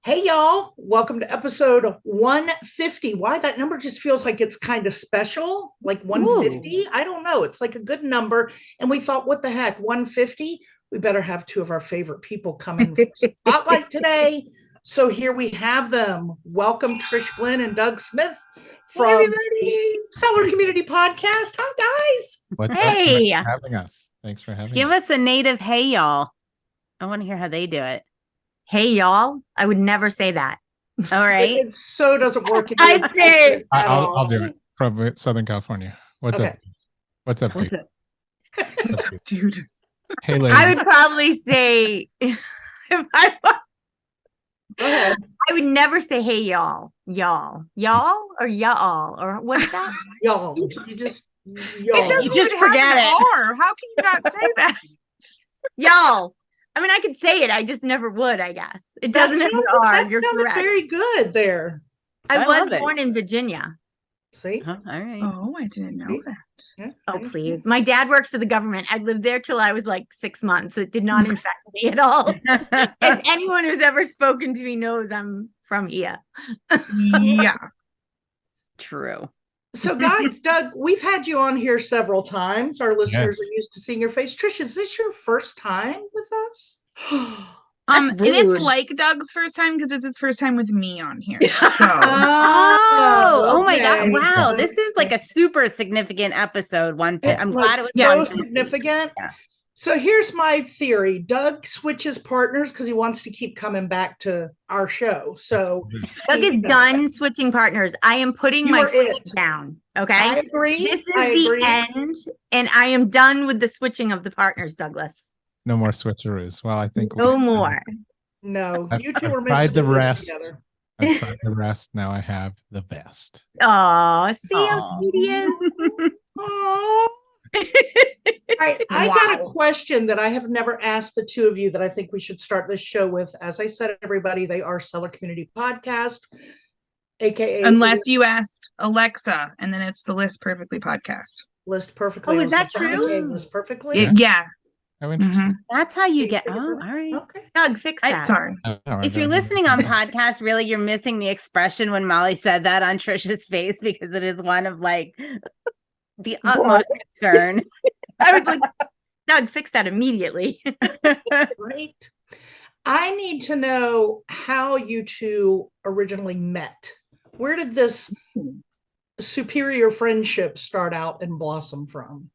Hey, y'all. Welcome to episode 150. Why that number just feels like it's kind of special, like 150. I don't know. It's like a good number. And we thought, what the heck, 150? We better have two of our favorite people come in for spotlight today. So here we have them. Welcome, Trish Glenn and Doug Smith from the Seller Community Podcast. Hi, guys. What's up? Thanks for having us. Thanks for having us. Give us a native hey, y'all. I want to hear how they do it. Hey, y'all. I would never say that. All right. It so doesn't work. I'd say it. I'll do it from Southern California. What's up? What's up, dude? What's up, dude? Hey, lady. I would probably say, if I Go ahead. I would never say, hey, y'all, or y'all, or what is that? Y'all. You just forget it. R. How can you not say that? Y'all. I mean, I could say it. I just never would, I guess. It doesn't have an R. You're correct. Very good there. I was born in Virginia. See? All right. Oh, I didn't know that. Yeah. Oh, please. My dad worked for the government. I lived there till I was like 6 months. It did not infect me at all. As anyone who's ever spoken to me knows, I'm from here. Yeah. True. So, guys, Doug, we've had you on here several times. Our listeners are used to seeing your face. Trish, is this your first time with us? And it's like Doug's first time because it's his first time with me on here. So. Oh my God. Wow. This is like a super significant episode. I'm glad it was so significant. Yeah. So here's my theory. Doug switches partners because he wants to keep coming back to our show. So Doug is done switching partners. I am putting my foot down. Okay. I agree. This is the end. And I am done with the switching of the partners, Douglas. No more switcheroos. Well, I think no more. No, you two I've are meant tried to the do this rest. Together. I've tried the rest. Now I have the best. Oh, see how sweet he is. All right, I got a question that I have never asked the two of you that I think we should start this show with. As I said, everybody, they are Seller Community Podcast, aka unless you asked Alexa, and then it's the List Perfectly podcast. List Perfectly. Oh, is that true? List Perfectly. Yeah. That's how you get. Oh, all right. Okay. Doug, fix that. Sorry. If you're listening on podcast, really, you're missing the expression when Molly said that on Trish's face because it is one of like the utmost concern. I was like, Doug, fix that immediately. Right. I need to know how you two originally met. Where did this superior friendship start out and blossom from?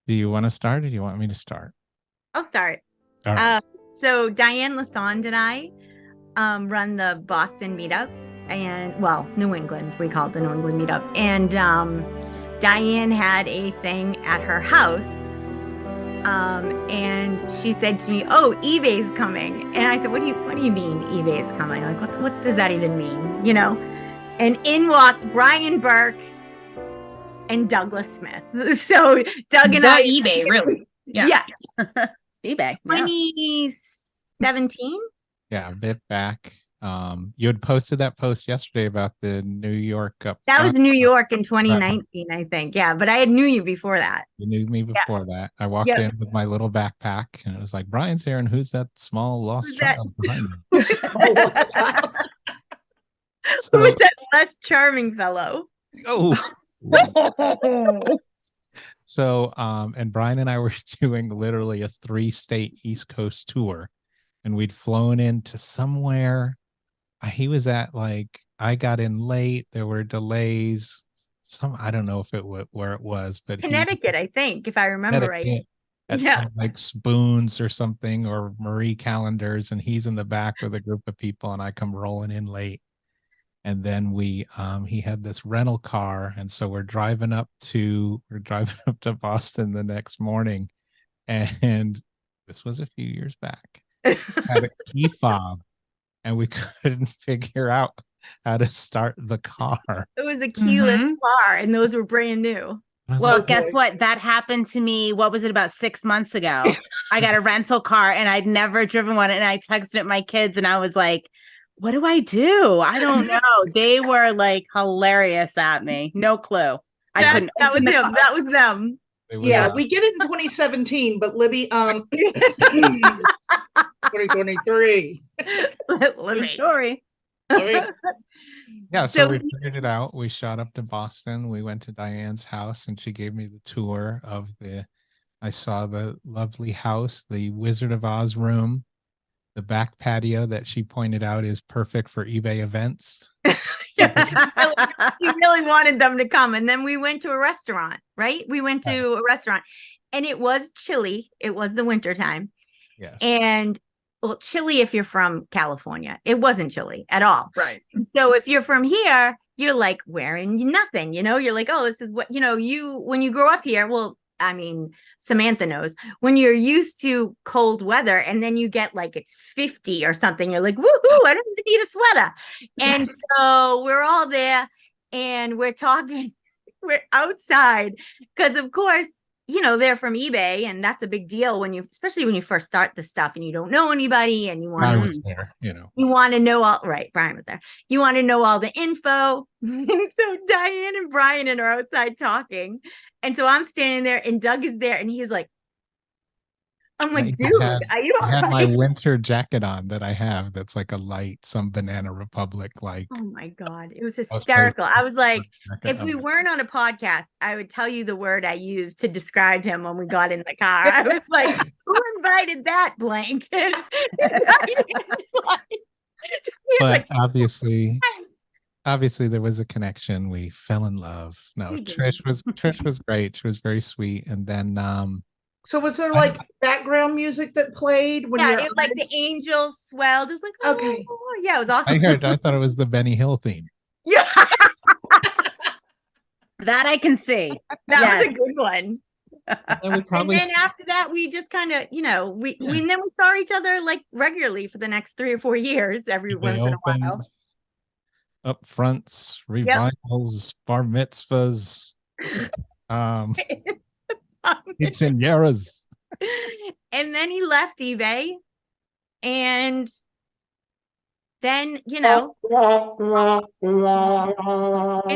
Do you want to start or do you want me to start? I'll start. All right. So Diane Lassonde and I run the Boston meetup and New England, we call it the New England meetup. And Diane had a thing at her house. And she said to me, "Oh, eBay's coming." And I said, what do you mean eBay's coming? Like, what does that even mean? You know? And in walked Brian Burke and Douglas Smith. So Doug and I eBay, really. Yeah. eBay. 2017. Yeah, a bit back. You had posted that post yesterday about the New York That was New York in 2019, I think. Yeah, but I knew you before that. You knew me before that. I walked in with my little backpack and it was like, Brian's here, and who's that small lost child behind me? Who was that less charming fellow? Oh. So, and Brian and I were doing literally a 3-state East Coast tour, and we'd flown into somewhere. He was at I got in late. There were delays. I don't know if where it was, but Connecticut, I think, if I remember right. At some, Spoons or something, or Marie Callender's, and he's in the back with a group of people, and I come rolling in late. And then he had this rental car, and so we're driving up to Boston the next morning, and this was a few years back. Had a key fob, and we couldn't figure out how to start the car. It was a keyless car, and those were brand new. Well, guess what? That happened to me. What was it, about 6 months ago? I got a rental car, and I'd never driven one, and I texted my kids, and I was like, what do? I don't know. They were hilarious at me. No clue. I couldn't. That was him. That was them. Yeah, we get it in 2017, but Libby, 2023. True story. Yeah, so So- we figured it out. We shot up to Boston. We went to Diane's house and she gave me the tour of I saw the lovely house, the Wizard of Oz room, the back patio that she pointed out is perfect for eBay events. Yeah, she really wanted them to come. And then we went to a restaurant, right? We went to a restaurant and it was chilly. It was the winter time. Yes. And well, chilly if you're from California. It wasn't chilly at all. Right. So if you're from here, you're like wearing nothing, you're like, oh, this is what, when you grow up here, well, I mean, Samantha knows when you're used to cold weather and then you get like it's 50 or something, you're like, woohoo, I don't even need a sweater. And so we're all there and we're talking, we're outside because of course, they're from eBay and that's a big deal especially when you first start the stuff and you don't know anybody and you want I was there, you want to know Brian was there. You want to know all the info. And so Diane and Brian are outside talking. And so I'm standing there and Doug is there and he's like, I'm like, dude, are you all I had my right? winter jacket on that I have that's like a light, some Banana Republic like. Oh my God. It was hysterical. I was like, if we on. weren't on a podcast, I would tell you the word I used to describe him when we got in the car. I was like, who invited that blank? But obviously there was a connection. We fell in love. No, Trish was great. She was very sweet. And then so was there like background music that played when it like the angels swelled? It was like, oh, okay. Yeah, it was awesome. I thought it was the Benny Hill theme. Yeah. That I can see. That was a good one. And then after that, we just kind of, then we saw each other like regularly for the next 3 or 4 years, every once in a while. Up fronts, revivals, bar mitzvahs, quinceañeras. And then he left eBay, and then and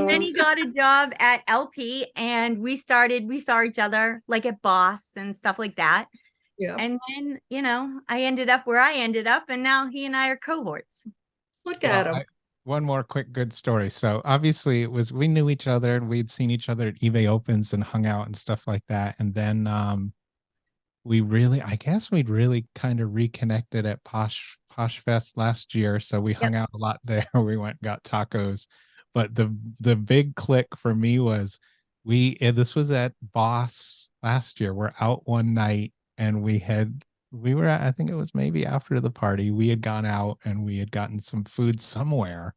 then he got a job at LP, and we saw each other like at Boss and stuff like that. Yeah. And then I ended up where I ended up, and now he and I are cohorts. Look at him. One more quick good story. So obviously we knew each other and we'd seen each other at eBay Opens and hung out and stuff like that. And then we'd really kind of reconnected at Posh Fest last year. So we hung out a lot there. We went and got tacos. But the big click for me was this was at Boss last year. We're out one night and I think it was maybe after the party, we had gone out and we had gotten some food somewhere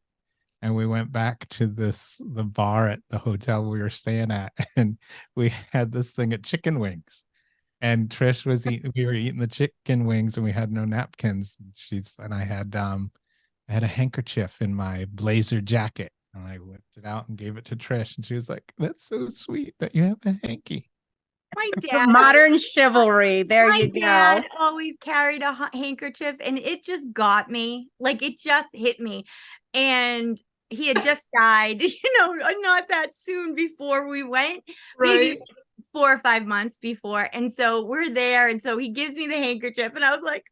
and we went back to the bar at the hotel we were staying at and we had this thing at chicken wings and Trish we were eating the chicken wings and we had no napkins. I had a handkerchief in my blazer jacket and I whipped it out and gave it to Trish and she was like, "That's so sweet that you have a hanky." My dad, modern chivalry. There you go. My dad always carried a handkerchief, and it just got me. Like it just hit me, and he had just died. Not that soon before we went, maybe 4 or 5 months before. And so we're there, and so he gives me the handkerchief, and I was like,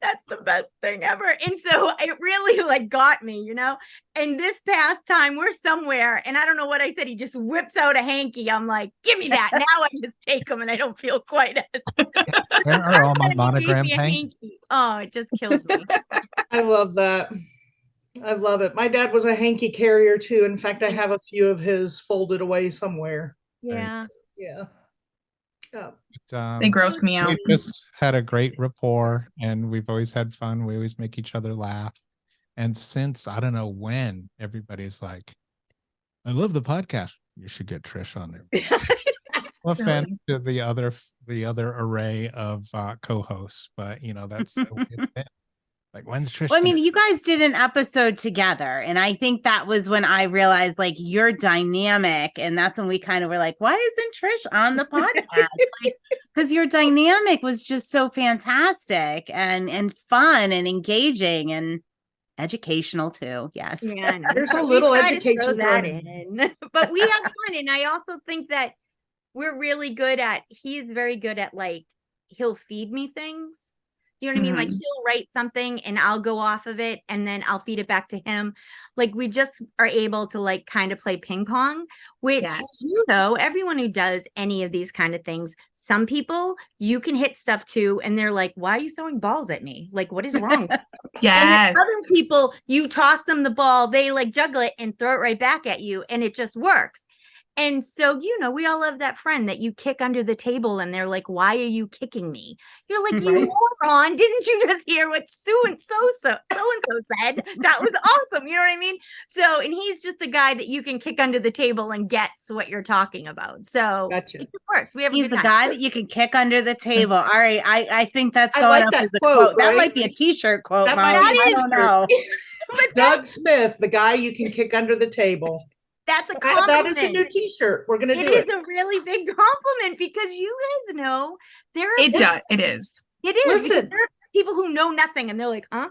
that's the best thing ever. And so it really like got me, and this past time we're somewhere and I don't know what I said. He just whips out a hanky. I'm like, give me that. Now I just take them and I don't feel quite as Where are all my monogrammed hanky? Oh, it just kills me. I love that. I love it. My dad was a hanky carrier too. In fact, I have a few of his folded away somewhere. Yeah. Yeah. They gross me out. We just had a great rapport and we've always had fun. We always make each other laugh. And since I don't know when, everybody's like, I love the podcast. You should get Trish on there. No offense to the other array of co-hosts, but that's like, when's Trish? Well, I mean, you guys did an episode together, and I think that was when I realized like you're dynamic, and that's when we kind of were like, why isn't Trish on the podcast? Because your dynamic was just so fantastic and fun and engaging and educational too. Yes. Yeah, there's a little education that in. But we have fun, and I also think that he's very good at like he'll feed me things. Do you know what I mean? Like Mhm. he'll write something and I'll go off of it and then I'll feed it back to him. Like we just are able to like kind of play ping pong, which, Yes. you know, everyone who does any of these kind of things, some people you can hit stuff too and they're like, why are you throwing balls at me? Like, what is wrong? And then Yes. other people, you toss them the ball, they like juggle it and throw it right back at you and it just works. And so, you know, we all have that friend that you kick under the table and they're like, why are you kicking me? You're like, you Right. moron. Didn't you just hear what so and so said? That was awesome. You know what I mean? So, and he's just a guy that you can kick under the table and gets what you're talking about. So Gotcha. it works. We have He's a the good guy time. that you can kick under the table. All right. I think that's I going like up that as a quote, quote. That right? might be a t-shirt quote, That might Molly. be a I don't know. But Doug Smith, the guy you can kick under the table. that's a compliment. That is a new t-shirt. We're going to do It it. is a really big compliment because you guys know there are It does. It is. It is. because Listen. there are people who know nothing and they're like, huh?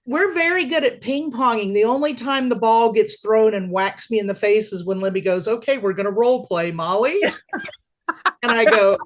We're very good at ping ponging. The only time the ball gets thrown and whacks me in the face is when Libby goes, okay, we're going to role play, Molly. And I go,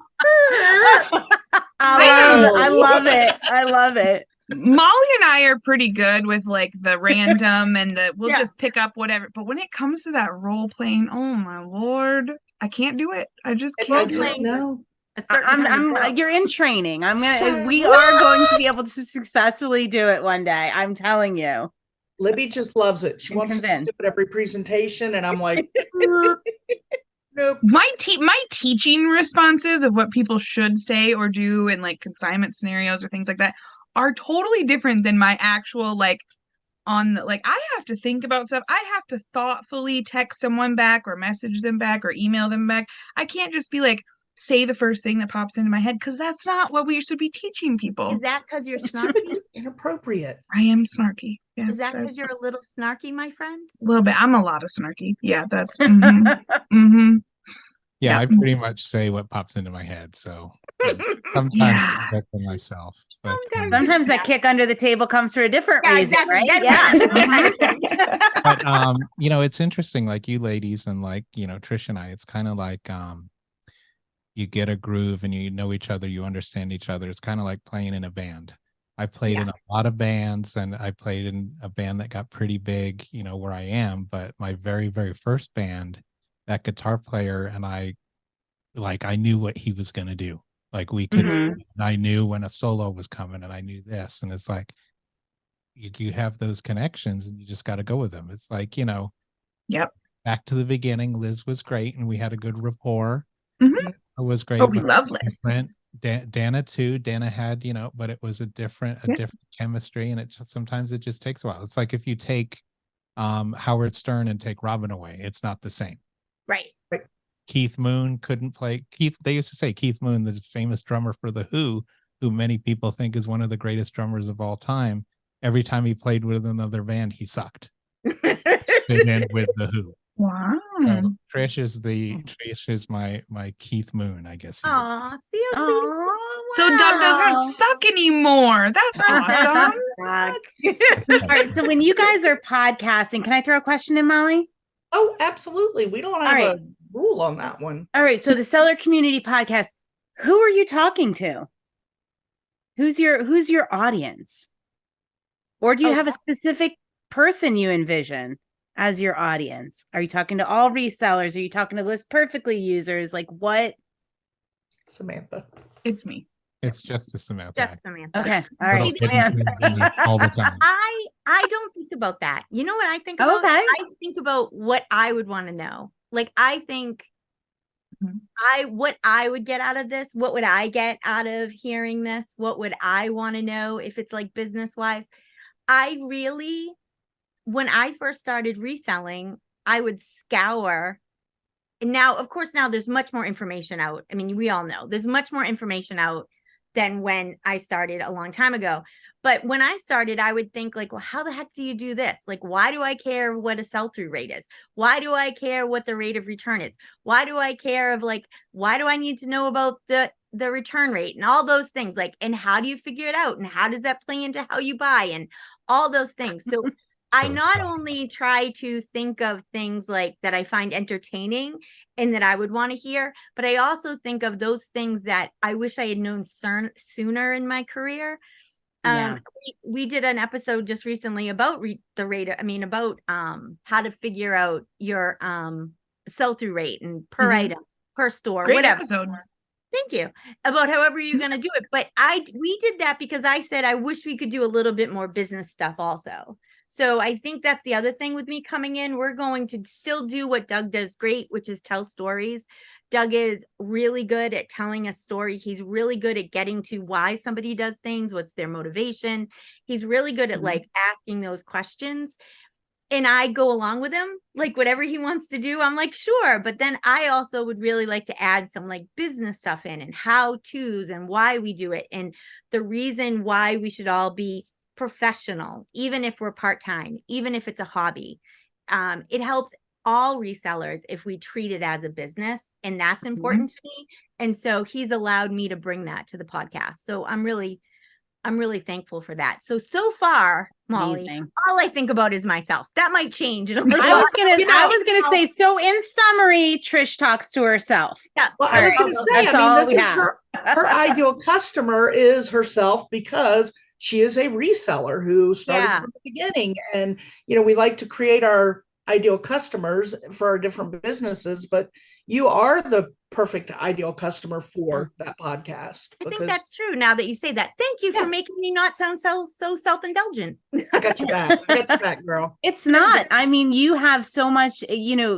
I love it. I love it. Molly and I are pretty good with like the random and we'll Yeah. just pick up whatever. But when it comes to that role playing, oh my Lord, I can't do it. I just I can't do just it. know. A certain kind of girl. You're in training. So- we are going to be able to successfully do it one day. I'm telling you. Libby just loves it. She I'm wants to convinced. do it every presentation. And I'm like, nope. My teaching responses of what people should say or do in like consignment scenarios or things like that are totally different than my actual like on the, like I have to think about stuff. I have to thoughtfully text someone back or message them back or email them back. I can't just be like say the first thing that pops into my head because that's not what we should be teaching people. Is that because you're It's snarky? typically inappropriate. I am snarky. Yes, Is that because that's you're a little snarky, my friend? a little bit. I'm a lot of snarky. Yeah, that's mm-hmm. Yeah, Yeah. I pretty much say what pops into my head. So sometimes Yeah. I get to myself. But, Sometimes that kick under the table comes for a different reason, exactly. right? That's Yeah. right. but you know, it's interesting, like you ladies and like, you know, Trish and I, it's kind of like you get a groove and you know each other, you understand each other. It's kind of like playing in a band. I played in a lot of bands and I played in a band that got pretty big, you know, where I am. But my very, very first band, that guitar player and I knew what he was going to do. Like we could, I knew when a solo was coming and I knew this. And it's like, you have those connections and you just got to go with them. It's like, you know, Yep. back to the beginning, Liz was great and we had a good rapport. Mhm. It was great. Oh, we love Liz. Dana too. Dana had, you know, but it was a different chemistry, and sometimes it just takes a while. It's like if you take Howard Stern and take Robin away, it's not the same. Right. Keith Moon couldn't play. They used to say Keith Moon, the famous drummer for The Who many people think is one of the greatest drummers of all time. Every time he played with another band, he sucked. Fit in with The Who. Wow. So Trish is my Keith Moon, I guess. Aw, see how sweet. So Doug doesn't suck anymore. That's awesome. All right. So when you guys are podcasting, can I throw a question in, Molly? Oh, absolutely. We don't have right. a rule on that one. All right. So the Seller Community Podcast, who are you talking to? Who's your audience? Or do you have a specific person you envision as your audience? Are you talking to all resellers? Are you talking to ListPerfectly users? Like what? Samantha. It's me. It's just a Samantha. Just Samantha. Okay. All right. Little hidden things in it all the time. I don't think about that. You know what I think about? Okay. I think about what I would want to know. Like I think what I would get out of this, what would I get out of hearing this? What would I want to know if it's like business wise? I really, when I first started reselling, I would scour. And now, of course, now there's much more information out. I mean, we all know there's much more information out than when I started a long time ago. But when I started, I would think like, well, how the heck do you do this? Like, why do I care what a sell-through rate is? Why do I care what the rate of return is? Why do I care of like, why do I need to know about the return rate and all those things? Like, and how do you figure it out? And how does that play into how you buy and all those things? So I not only try to think of things like that I find entertaining and that I would want to hear, but I also think of those things that I wish I had known sooner in my career. Yeah. We did an episode just recently about the rate. I mean, about how to figure out your sell-through rate and per item, per store, Great whatever. episode. Thank you. About however you're going to do it. But we did that because I said I wish we could do a little bit more business stuff also. So I think that's the other thing with me coming in. We're going to still do what Doug does great, which is tell stories. Doug is really good at telling a story. He's really good at getting to why somebody does things, what's their motivation. He's really good at like asking those questions. And I go along with him, like whatever he wants to do, I'm like, sure. But then I also would really like to add some like business stuff in and how to's and why we do it. And the reason why we should all be professional, even if we're part-time, even if it's a hobby. It helps all resellers if we treat it as a business. And that's important to me. And so he's allowed me to bring that to the podcast. So I'm really thankful for that. So far, Molly, Amazing. all I think about is myself. That might change in a little I while. was gonna say, so in summary, Trish talks to herself. Yeah. Well, I was going to say, That's I all mean, we this is have. her ideal customer is herself because she is a reseller who started from the beginning. And, we like to create our ideal customers for our different businesses, but you are the perfect ideal customer for that podcast. I think that's true now that you say that. Thank you for making me not sound so self-indulgent. I got your back, girl. It's not. I mean, you have so much,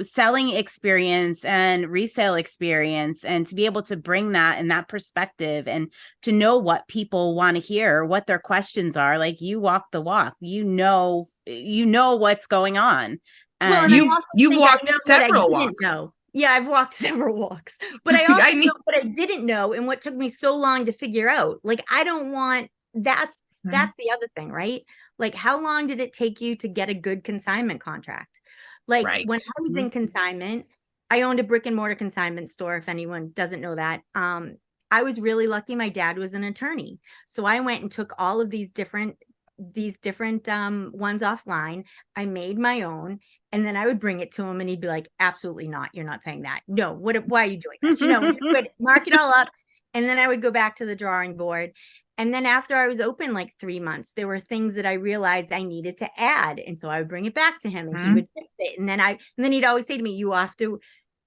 selling experience and resale experience, and to be able to bring that and that perspective and to know what people want to hear, what their questions are. Like, you walk the walk, you know what's going on. And you've walked several walks. Yeah, I've walked several walks, but I also know what I didn't know and what took me so long to figure out. Like, I don't want that's the other thing, right? Like, how long did it take you to get a good consignment contract? Like, when I was in consignment, I owned a brick and mortar consignment store. If anyone doesn't know that, I was really lucky. My dad was an attorney, so I went and took all of these different ones offline. I made my own. And then I would bring it to him and he'd be like, absolutely not. You're not saying that. No, why are you doing this? We would mark it all up. And then I would go back to the drawing board. And then after I was open like 3 months, there were things that I realized I needed to add. And so I would bring it back to him and he would fix it. And then he'd always say to me, you have to,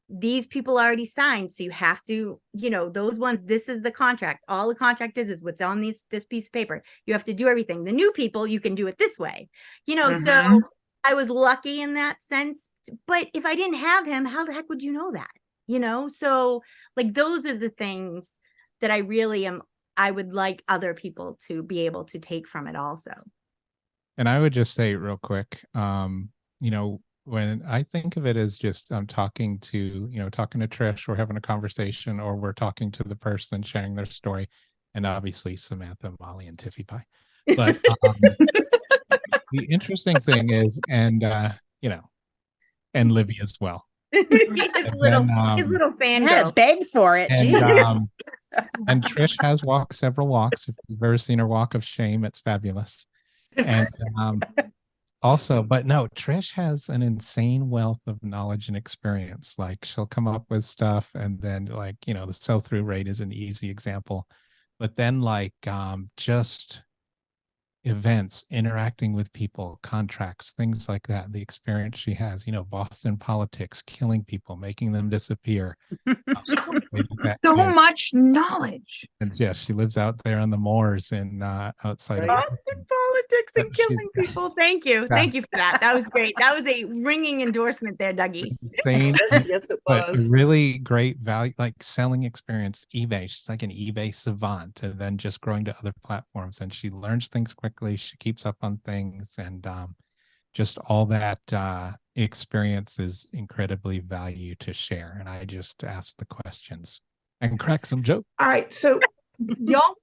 these people already signed. So you have to, those ones, this is the contract. All the contract is what's on this piece of paper. You have to do everything. The new people, you can do it this way, so I was lucky in that sense, but if I didn't have him, how the heck would you know that? So like, those are the things that I would like other people to be able to take from it also. And I would just say real quick, when I think of it as just I'm talking to Trish, we're having a conversation, or we're talking to the person sharing their story, and obviously Samantha, Molly, and Tiffy Pie. But the interesting thing is, and Livy as well. his little fan girl. Beg for it. And Trish has walked several walks. If you've ever seen her walk of shame, it's fabulous. And also, but no, Trish has an insane wealth of knowledge and experience. Like, she'll come up with stuff, and then the sell-through rate is an easy example. But then just events, interacting with people, contracts, things like that, the experience she has, Boston politics, killing people, making them disappear. So much knowledge. And yes, she lives out there on the moors and outside of Boston politics and killing people. Thank you for that. That was great. That was a ringing endorsement there, Dougie. Insane. Yes, it but was. Really great value, like selling experience. eBay, she's like an eBay savant, and then just growing to other platforms, and she learns things quickly. She keeps up on things, and just all that experience is incredibly value to share. And I just ask the questions and crack some jokes. All right, so y'all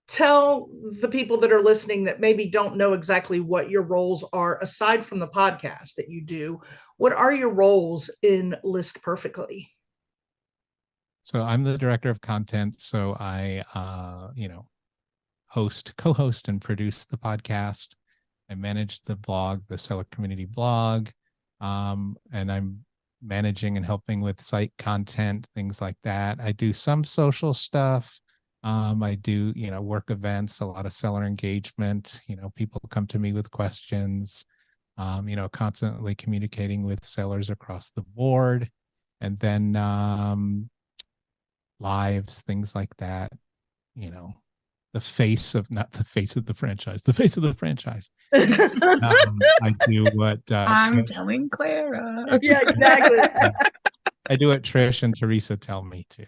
tell the people that are listening that maybe don't know exactly what your roles are aside from the podcast that you do. What are your roles in List Perfectly? So I'm the director of content. So I, co-host and produce the podcast. I manage the blog, the Seller Community blog, and I'm managing and helping with site content, things like that. I do some social stuff. I do, work events, a lot of seller engagement. People come to me with questions, constantly communicating with sellers across the board. And then lives, things like that, not the face of the franchise, the face of the franchise. I do what I'm telling Clara. Yeah, exactly. I do what Trish and Teresa tell me to.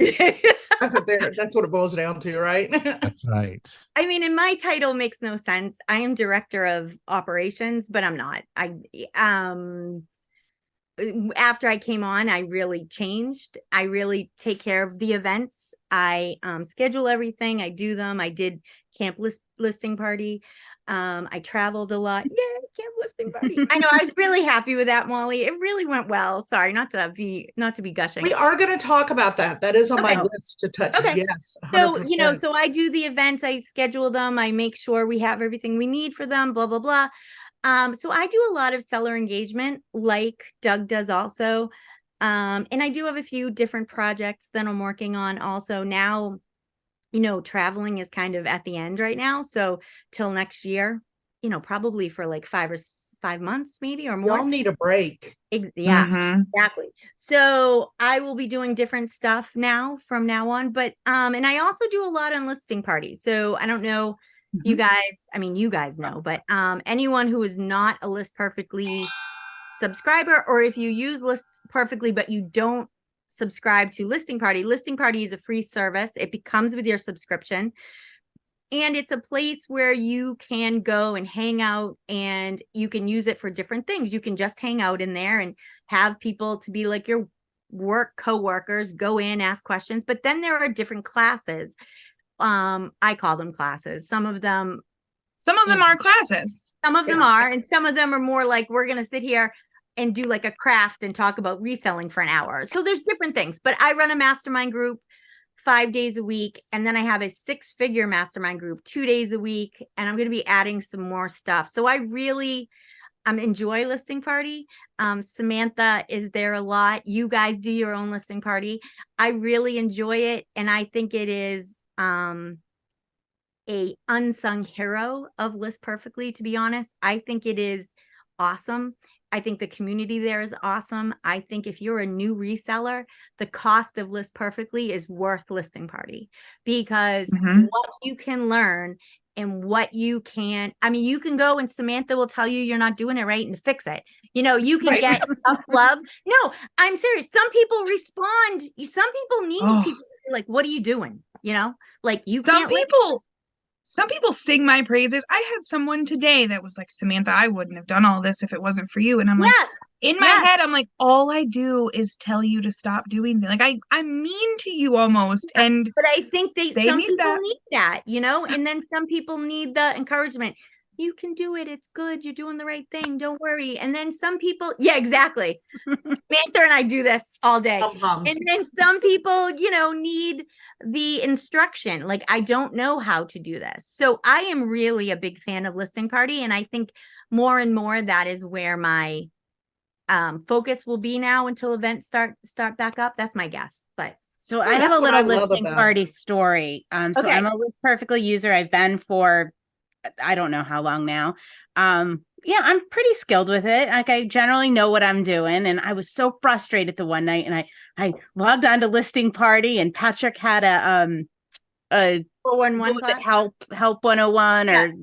That's what it boils down to, right? That's right. I mean, and my title makes no sense. I am director of operations, but I'm not. After I came on, I really changed. I really take care of the events. I schedule everything. I do them. I did camp listing party. I traveled a lot. Yeah, camp listing party. I know. I was really happy with that, Molly. It really went well. Sorry, not to be gushing. We are going to talk about that. That is on my list to touch. Okay. Yes. 100%. So, so I do the events. I schedule them. I make sure we have everything we need for them. Blah blah blah. So I do a lot of seller engagement, like Doug does also. And I do have a few different projects that I'm working on also now. Traveling is kind of at the end right now. So till next year, probably for like 5 months, maybe, or more. Y'all need a break. Yeah, exactly. So I will be doing different stuff now from now on. But and I also do a lot on listing parties. So I don't know you guys, you guys know, but anyone who is not a ListPerfectly subscriber, or if you use ListPerfectly but you don't subscribe to Listing Party is a free service. It comes with your subscription, and it's a place where you can go and hang out, and you can use it for different things. You can just hang out in there and have people to be like your work co-workers, go in, ask questions. But then there are different classes. I call them classes. Some of them are classes. Some of them are, and some of them are more like, we're going to sit here and do like a craft and talk about reselling for an hour. So there's different things, but I run a mastermind group 5 days a week. And then I have a 6-figure mastermind group 2 days a week. And I'm going to be adding some more stuff. So I really enjoy Listing Party. Samantha is there a lot. You guys do your own Listing Party. I really enjoy it. And I think it is a unsung hero of ListPerfectly, to be honest. I think it is awesome. I think the community there is awesome. I think if you're a new reseller, the cost of ListPerfectly is worth Listing Party, because what you can learn and what you can, you can go and Samantha will tell you you're not doing it right and fix it. You can get tough love. No, I'm serious. Some people respond. Some people need people to be like, what are you doing? Like you can't. Some people sing my praises. I had someone today that was like, Samantha, I wouldn't have done all this if it wasn't for you. And I'm like, in my head, I'm like, all I do is tell you to stop doing things. Like I'm mean to you almost. And but I think some people need that, and then some people need the encouragement. You can do it. It's good. You're doing the right thing. Don't worry. And then some people, exactly. Samantha and I do this all day. And then some people, need the instruction. Like, I don't know how to do this. So I am really a big fan of Listing Party. And I think more and more that is where my focus will be now until events start back up. That's my guess. But so I have a little Listing Party story. So I'm a ListPerfectly user. I've been for I don't know how long now. I'm pretty skilled with it. Like, I generally know what I'm doing. And I was so frustrated the one night, and I logged on to Listing Party, and Patrick had a 411 class? help 101 or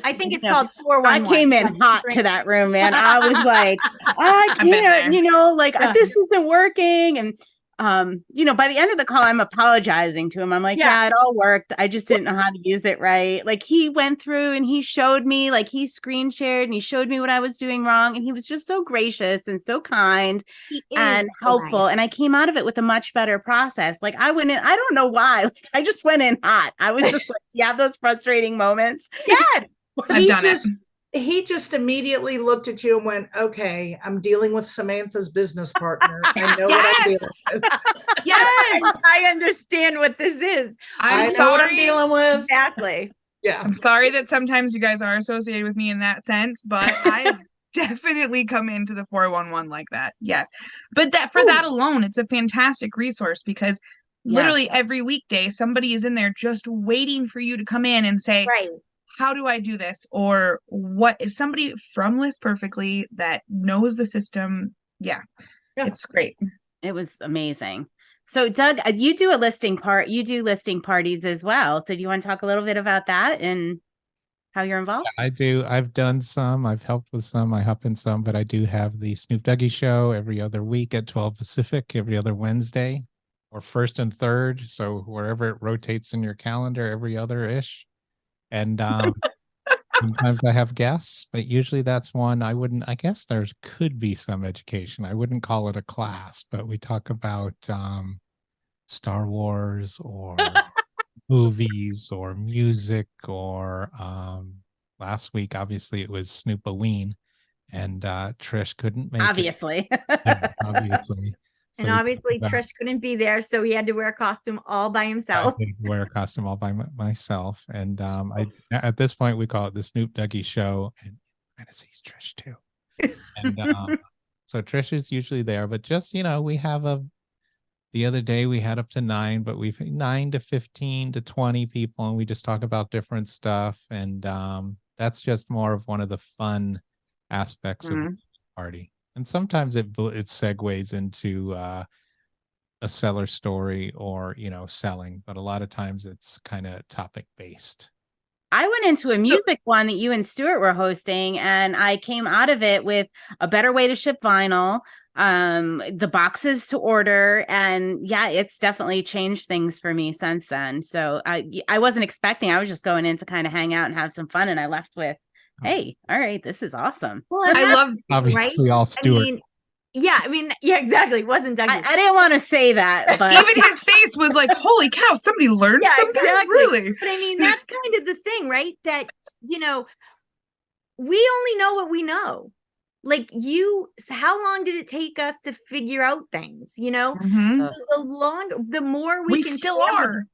I think it's called 411. I came in hot to that room, man. I was like, I can't, this isn't working. And by the end of the call, I'm apologizing to him. I'm like, yeah, it all worked. I just didn't know how to use it right. Like, he went through and he showed me, like, he screen shared and he showed me what I was doing wrong. And he was just so gracious and so kind and helpful. Nice. And I came out of it with a much better process. Like, I went in, I don't know why. Like, I just went in hot. I was just like, you have those frustrating moments. Yeah. He just immediately looked at you and went, okay, I'm dealing with Samantha's business partner. I know what I'm dealing with. Yes, I understand what this is. I know what I'm dealing with. Exactly. Yeah. I'm sorry that sometimes you guys are associated with me in that sense, but I have definitely come into the 411 like that. Yes. But that alone, it's a fantastic resource, because literally every weekday, somebody is in there just waiting for you to come in and say, Right. how do I do this? Or what if somebody from List Perfectly that knows the system? Yeah, it's great. It was amazing. So Doug, you do listing parties as well. So do you want to talk a little bit about that and how you're involved? I do. I've done some. I've helped with some. I help in some, but I do have the Snoop Dougie show every other week at 12 Pacific, every other Wednesday, or first and third. So wherever it rotates in your calendar, every other-ish. And sometimes I have guests, but usually that's one I guess there's could be some education. I wouldn't call it a class, but we talk about Star Wars or movies or music or last week obviously it was Snoopoween and Trish couldn't make Obviously. it. Yeah, obviously. And obviously Trish couldn't be there, so he had to wear a costume all by himself. I did wear a costume all by myself. And at this point we call it the Snoop Dougie show, and kind of sees Trish too. And so Trish is usually there, but just we have the other day we had up to 9, but we've 9 to 15 to 20 people, and we just talk about different stuff. And that's just more of one of the fun aspects of the party. And sometimes it segues into a seller story or, selling, but a lot of times it's kind of topic based. I went into a music one that you and Stuart were hosting, and I came out of it with a better way to ship vinyl, the boxes to order, and yeah, it's definitely changed things for me since then. So I wasn't expecting. I was just going in to kind of hang out and have some fun, and I left with, hey, all right, this is awesome. Well, I love obviously all Stuart. Yeah, exactly. It wasn't Dougie. I didn't want to say that, but even his face was like, holy cow, somebody learned something. Exactly. Really? But I mean, that's kind of the thing, right? That, we only know what we know. Like how long did it take us to figure out things, Mhm. the more we can still are.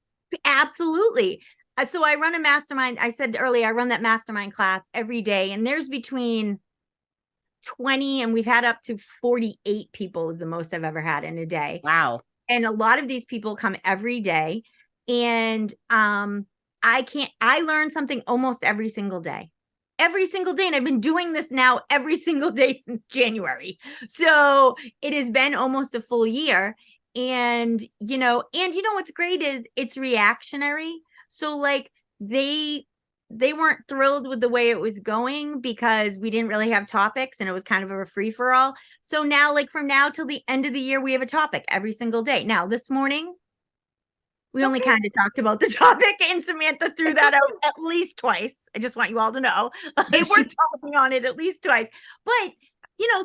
Absolutely. So I run a mastermind. I said earlier, I run that mastermind class every day, and there's between 20 and we've had up to 48 people is the most I've ever had in a day. Wow. And a lot of these people come every day, and I learn something almost every single day. And I've been doing this now every single day since January. So it has been almost a full year. And, what's great is it's reactionary. So like they weren't thrilled with the way it was going because we didn't really have topics and it was kind of a free for all. So now, like from now till the end of the year, we have a topic every single day. Now this morning, we only kind of talked about the topic, and Samantha threw that out at least twice. I just want you all to know we're talking on it at least twice. But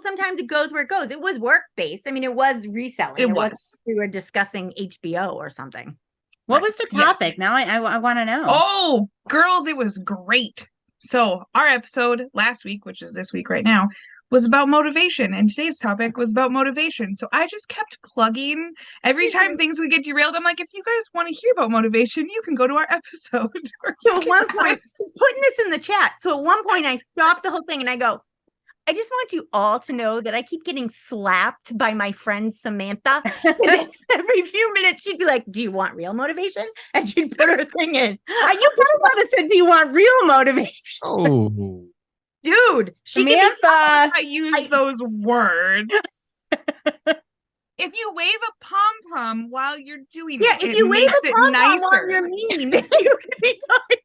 sometimes it goes where it goes. It was work based. I mean, it was reselling. It was. We were discussing HBO or something. What was the topic? Yes. Now I want to know. Oh, girls, it was great. So our episode last week, which is this week right now, was about motivation, and today's topic was about motivation. So I just kept plugging every time things would get derailed. I'm like, if you guys want to hear about motivation, you can go to our episode. So at one point, she's putting this in the chat. So at one point I stopped the whole thing and I go, I just want you all to know that I keep getting slapped by my friend Samantha. Every few minutes, she'd be like, do you want real motivation? And she'd put her thing in. You could have said, do you want real motivation? Oh, dude, Samantha. I use those words. If you wave a pom-pom while you're doing it, if you wave a pom-pom nicer. while you're mean, you could be fine.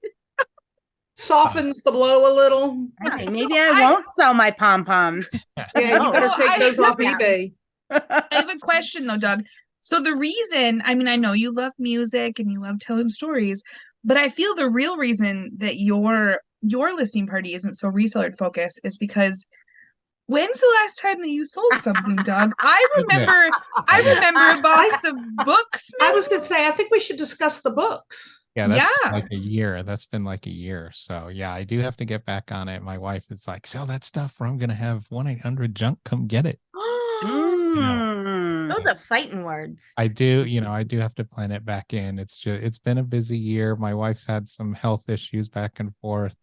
Softens the blow a little. Okay, maybe I won't sell my pom-poms. Yeah, you better No, take those off Yeah. eBay. I have a question though, Doug. So the reason, I mean, I know you love music and you love telling stories, but I feel the real reason that your listening party isn't so reseller focused is because when's the last time that you sold something, Doug? I remember a box of books. I was going to say, I think we should discuss the books. yeah, that's Yeah. been like a year. That's been like a year. So yeah, I do have to get back on it. My wife is like, sell that stuff or I'm going to have 1-800-JUNK come get it. Those are fighting words. I do have to plan it back in. It's been a busy year. My wife's had some health issues back and forth.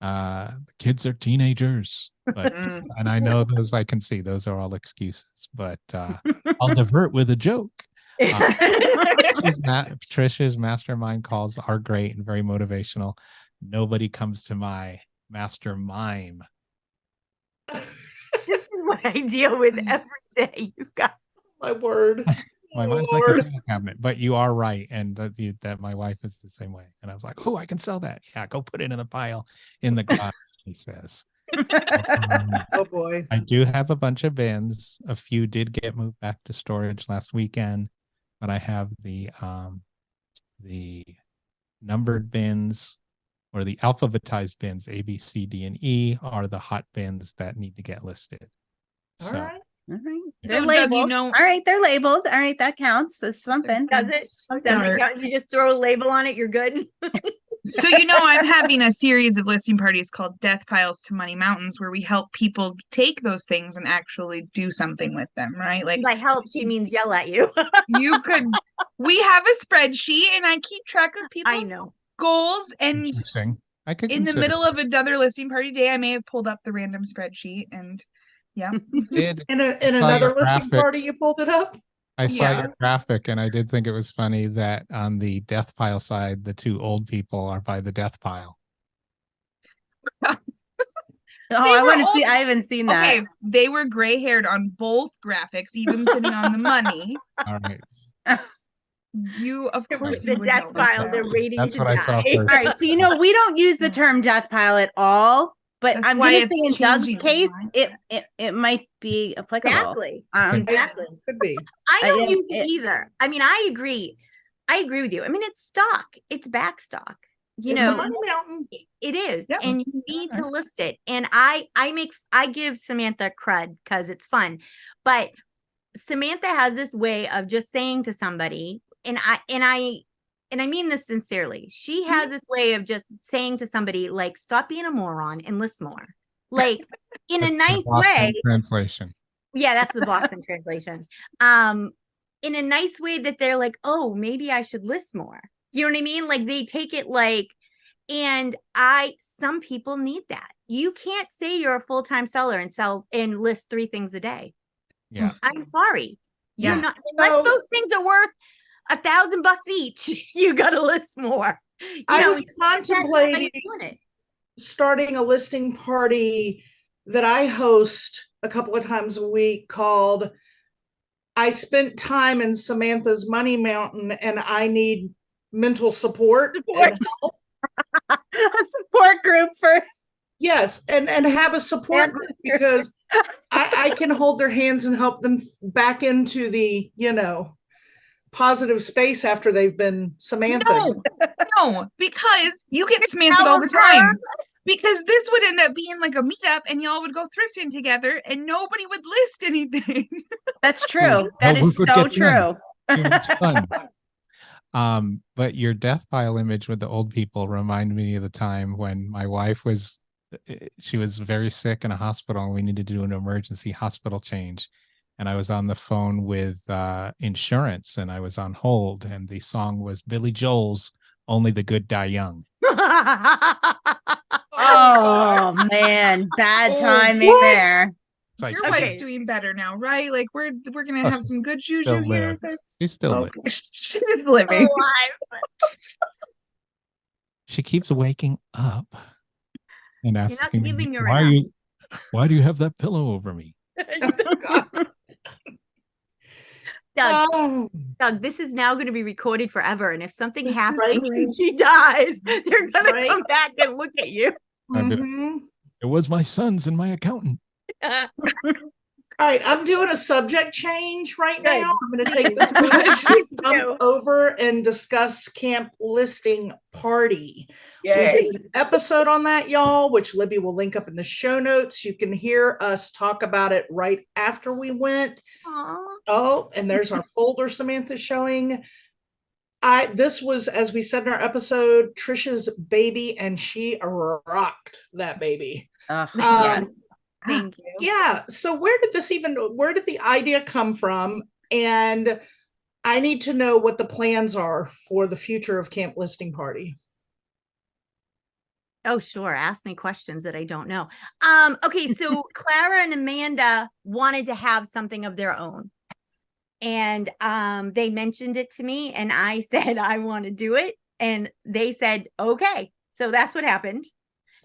The kids are teenagers, but and I know those, I can see those are all excuses, but I'll divert with a joke. Trish's mastermind calls are great and very motivational. Nobody comes to my master mime. This is what I deal with every day. You got My word. My mind's like a file cabinet, but you are right. And that my wife is the same way. And I was like, oh, I can sell that. Yeah, go put it in the pile in the garage, he says. Oh boy. I do have a bunch of bins. A few did get moved back to storage last weekend, but I have the numbered bins, or the alphabetized bins, A, B, C, D, and E, are the hot bins that need to get listed. All So right. All right. So, They're Doug, labeled. you know- All right, they're labeled. All right, that counts as something. does it? Oh, does it? Start. You just throw a label on it, you're good. So, I'm having a series of listing parties called Death Piles to Money Mountains, where we help people take those things and actually do something with them, right? Like, By help, she means yell at you. we have a spreadsheet and I keep track of I people's know. goals. And interesting. I could in the consider middle of another listing party day, I may have pulled up the random spreadsheet and did In saw another your listing graphic. party, you pulled it up? I saw Yeah. your graphic, and I did think it was funny that on the death pile side, the two old people are by the death pile. Oh, They I were want to all- see. I haven't seen that. Okay, they were gray haired on both graphics, even sitting on the money. All right. You, of course, The you would death notice pile, that. they're waiting That's to what I saw die. first. All right, so we don't use the term death pile at all, but That's I'm why gonna it's say in Doug's changing case, mindset. it might be applicable. Exactly. Um, Exactly. Could be. I don't yeah, use it either. I mean, I agree. I agree with you. I mean, it's stock. It's back stock. You It's a know, money mountain. it is, Yeah. and you need to list it. And I give Samantha cred because it's fun, but Samantha has this way of just saying to somebody, and I mean this sincerely. She has this way of just saying to somebody, like, stop being a moron and list more, like in a That's the nice Boston way. translation. Yeah, that's the Boston translation. In a nice way that they're like, oh, maybe I should list more. You know what I mean? Like they take it like, and some people need that. You can't say you're a full-time seller and sell and list 3 things a day. Yeah. I'm sorry. Yeah. You're not, unless those things are worth $1,000 each, you got to list more. I was that's how you're contemplating doing it. starting a listing party that I host a couple of times a week called I Spent Time in Samantha's Money Mountain and I Need Mental Support. And help. a support group for Yes, and have a support group because I can hold their hands and help them back into the, positive space after they've been Samantha. No, because you get Samantha all the time. Because this would end up being like a meetup and y'all would go thrifting together and nobody would list anything. That's true. Well, That is look what so gets done. true. Too much fun. But your death pile image with the old people reminded me of the time when my wife was very sick in a hospital and we needed to do an emergency hospital change. And I was on the phone with insurance and I was on hold and the song was Billy Joel's Only the Good Die Young. Oh man, bad timing there. It's like, Your wife's doing better now, right? Like we're gonna have some good juju still here. lives. She's still living. She's living. She keeps waking up and not asking giving me, her why do you have that pillow over me? Doug, this is now going to be recorded forever. And if something This is happens great. and she dies, they're going to Right. come back and look at you. Mhm. It was my son's and my accountant. All right, I'm doing a subject change right Good. now. I'm going to take this jump over and discuss camp listing party. We did an episode on that, y'all, which Libby will link up in the show notes. You can hear us talk about it right after we went. Aw. Oh, and there's our folder Samantha's showing. This was, as we said in our episode, Trish's baby, and she rocked that baby. Yes. Thank you. Yeah. So where did the idea come from? And I need to know what the plans are for the future of Camp Listing Party. Oh, sure. Ask me questions that I don't know. Okay, so Clara and Amanda wanted to have something of their own. And they mentioned it to me, and I said I want to do it, and they said okay. So that's what happened.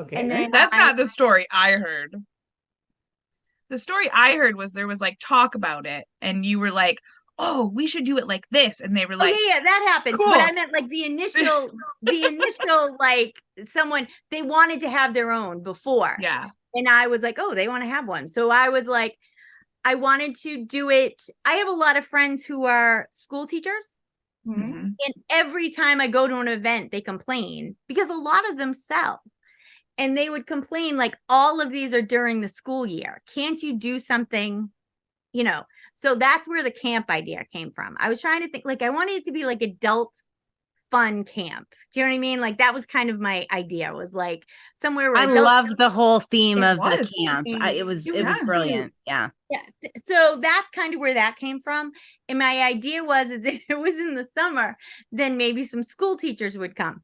Okay. And then That's not the story I heard. The story I heard was there was like talk about it, and you were like, "Oh, we should do it like this," and they were like, yeah, that happened. Cool. But I meant like the initial like someone, they wanted to have their own before. "Yeah, And I was like, oh, they want to have one. So I was like, I wanted to do it. I have a lot of friends who are school teachers. Mhm. And every time I go to an event, they complain because a lot of them sell. And they would complain like, all of these are during the school year. Can't you do something, you know? So that's where the camp idea came from. I was trying to think, like, I wanted it to be like adult fun camp. Do you know what I mean? Like, that was kind of my idea, was like somewhere where I adults- loved the whole theme It of was. the camp. It was Yeah. brilliant. Yeah. Yeah. So that's kind of where that came from. And my idea was, is if it was in the summer, then maybe some school teachers would come.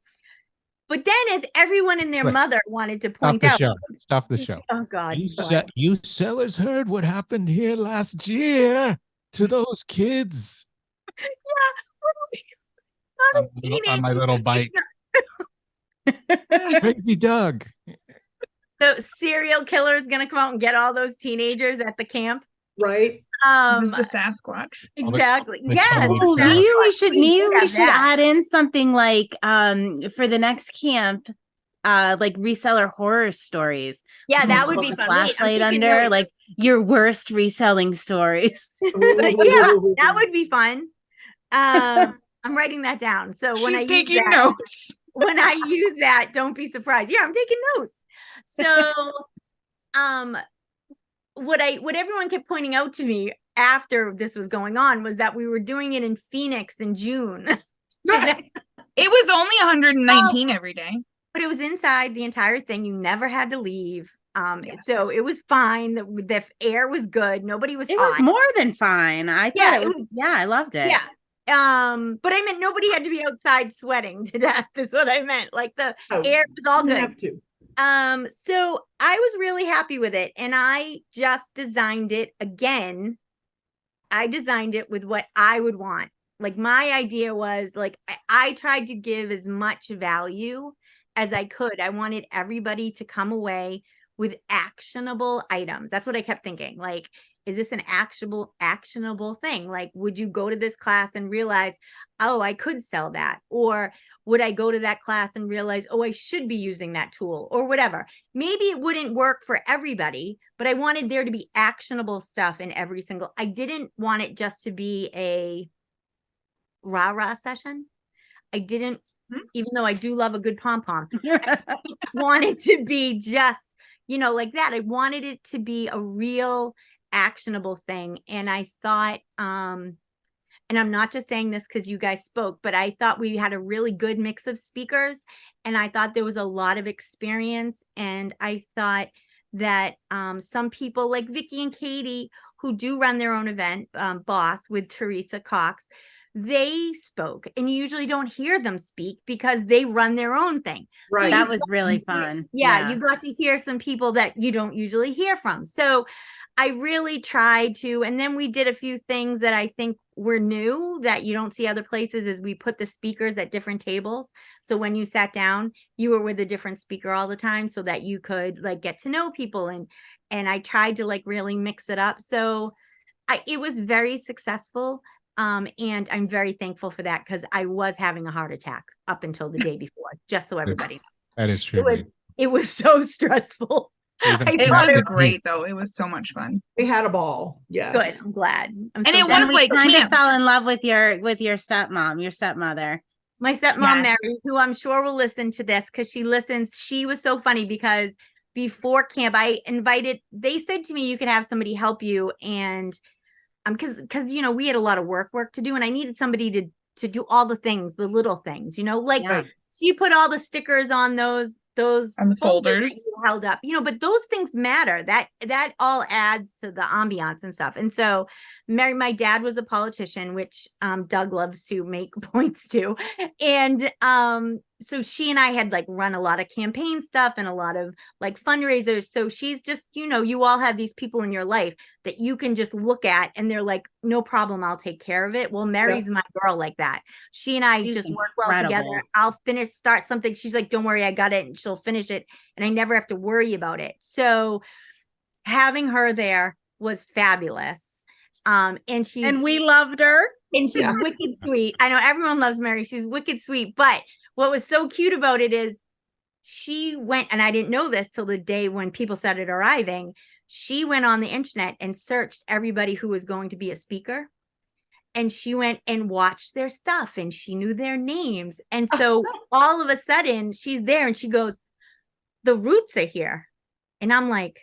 But then as everyone and their Wait. mother wanted to Stop point the out, show. Stop the show. oh God, You, what? you sellers heard what happened here last year to those kids Not a on my teenager. little bike. Crazy Doug. The serial killer is gonna come out and get all those teenagers at the camp. Right. it was the Sasquatch." Exactly. the Yes. teenage Oh, Sarah. maybe we should have that. add in something like for the next camp, like reseller horror stories. Yeah, that would Hold be the fun. Wait, I'm flashlight taking under, notes. like your worst reselling stories. Yeah, that would be fun. I'm writing that down. So when She's I taking use that, notes. when I use that, don't be surprised. Yeah, I'm taking notes. So, what everyone kept pointing out to me after this was going on was that we were doing it in Phoenix in June. It was only 119 every day. But it was inside the entire thing. You never had to leave. So it was fine. The air was good. Nobody was It hot. was more than fine. I thought Yeah, it was. Yeah, I loved it. Yeah. But I meant nobody had to be outside sweating to death, is what I meant. Like the air was all You good. have to. So I was really happy with it, and I just designed it again. I designed it with what I would want. Like, my idea was, like, I tried to give as much value as I could. I wanted everybody to come away with actionable items. That's what I kept thinking. Like, is this an actionable thing? Like, would you go to this class and realize, oh, I could sell that? Or would I go to that class and realize, oh, I should be using that tool, or whatever? Maybe it wouldn't work for everybody, but I wanted there to be actionable stuff in every single. I didn't want it just to be a rah-rah session. I didn't, even though I do love a good pom-pom, I want it to be just, like that. I wanted it to be a real actionable thing. And I thought, and I'm not just saying this because you guys spoke, but I thought we had a really good mix of speakers, and I thought there was a lot of experience. And I thought that some people like Vicky and Katie, who do run their own event, Boss with Teresa Cox, they spoke, and you usually don't hear them speak because they run their own thing. Right. That was really fun. Yeah, you got to hear some people that you don't usually hear from. So I really tried to, and then we did a few things that I think were new that you don't see other places, is we put the speakers at different tables. So when you sat down, you were with a different speaker all the time, so that you could like get to know people. And I tried to like really mix it up. So it was very successful. And I'm very thankful for that, because I was having a heart attack up until the day before, just so everybody knows. That is true. It was so stressful. It was great though. It was so much fun. We had a ball. Yes. Good. I'm glad. And it was We like kind of camp. fell in love with your stepmom, your stepmother. My stepmom, Yes. Mary, who I'm sure will listen to this because she listens. She was so funny because before camp, they said to me, you could have somebody help you. And because we had a lot of work to do, and I needed somebody to do all the things, the little things, like she put all the stickers on those on the folders held up, but those things matter. That all adds to the ambiance and stuff. And so my dad was a politician, which Doug loves to make points to. And so she and I had like run a lot of campaign stuff and a lot of like fundraisers. So she's just, you all have these people in your life that you can just look at and they're like, no problem, I'll take care of it. Well, Mary's my girl like that. She and I just work well together. I'll start something. She's like, don't worry, I got it. And she'll finish it. And I never have to worry about it. So having her there was fabulous. And we loved her. And she's wicked sweet. I know everyone loves Mary. She's wicked sweet. But what was so cute about it is she went, and I didn't know this till the day when people started arriving. She went on the internet and searched everybody who was going to be a speaker. And she went and watched their stuff and she knew their names. And so all of a sudden she's there and she goes, the Roots are here. And I'm like,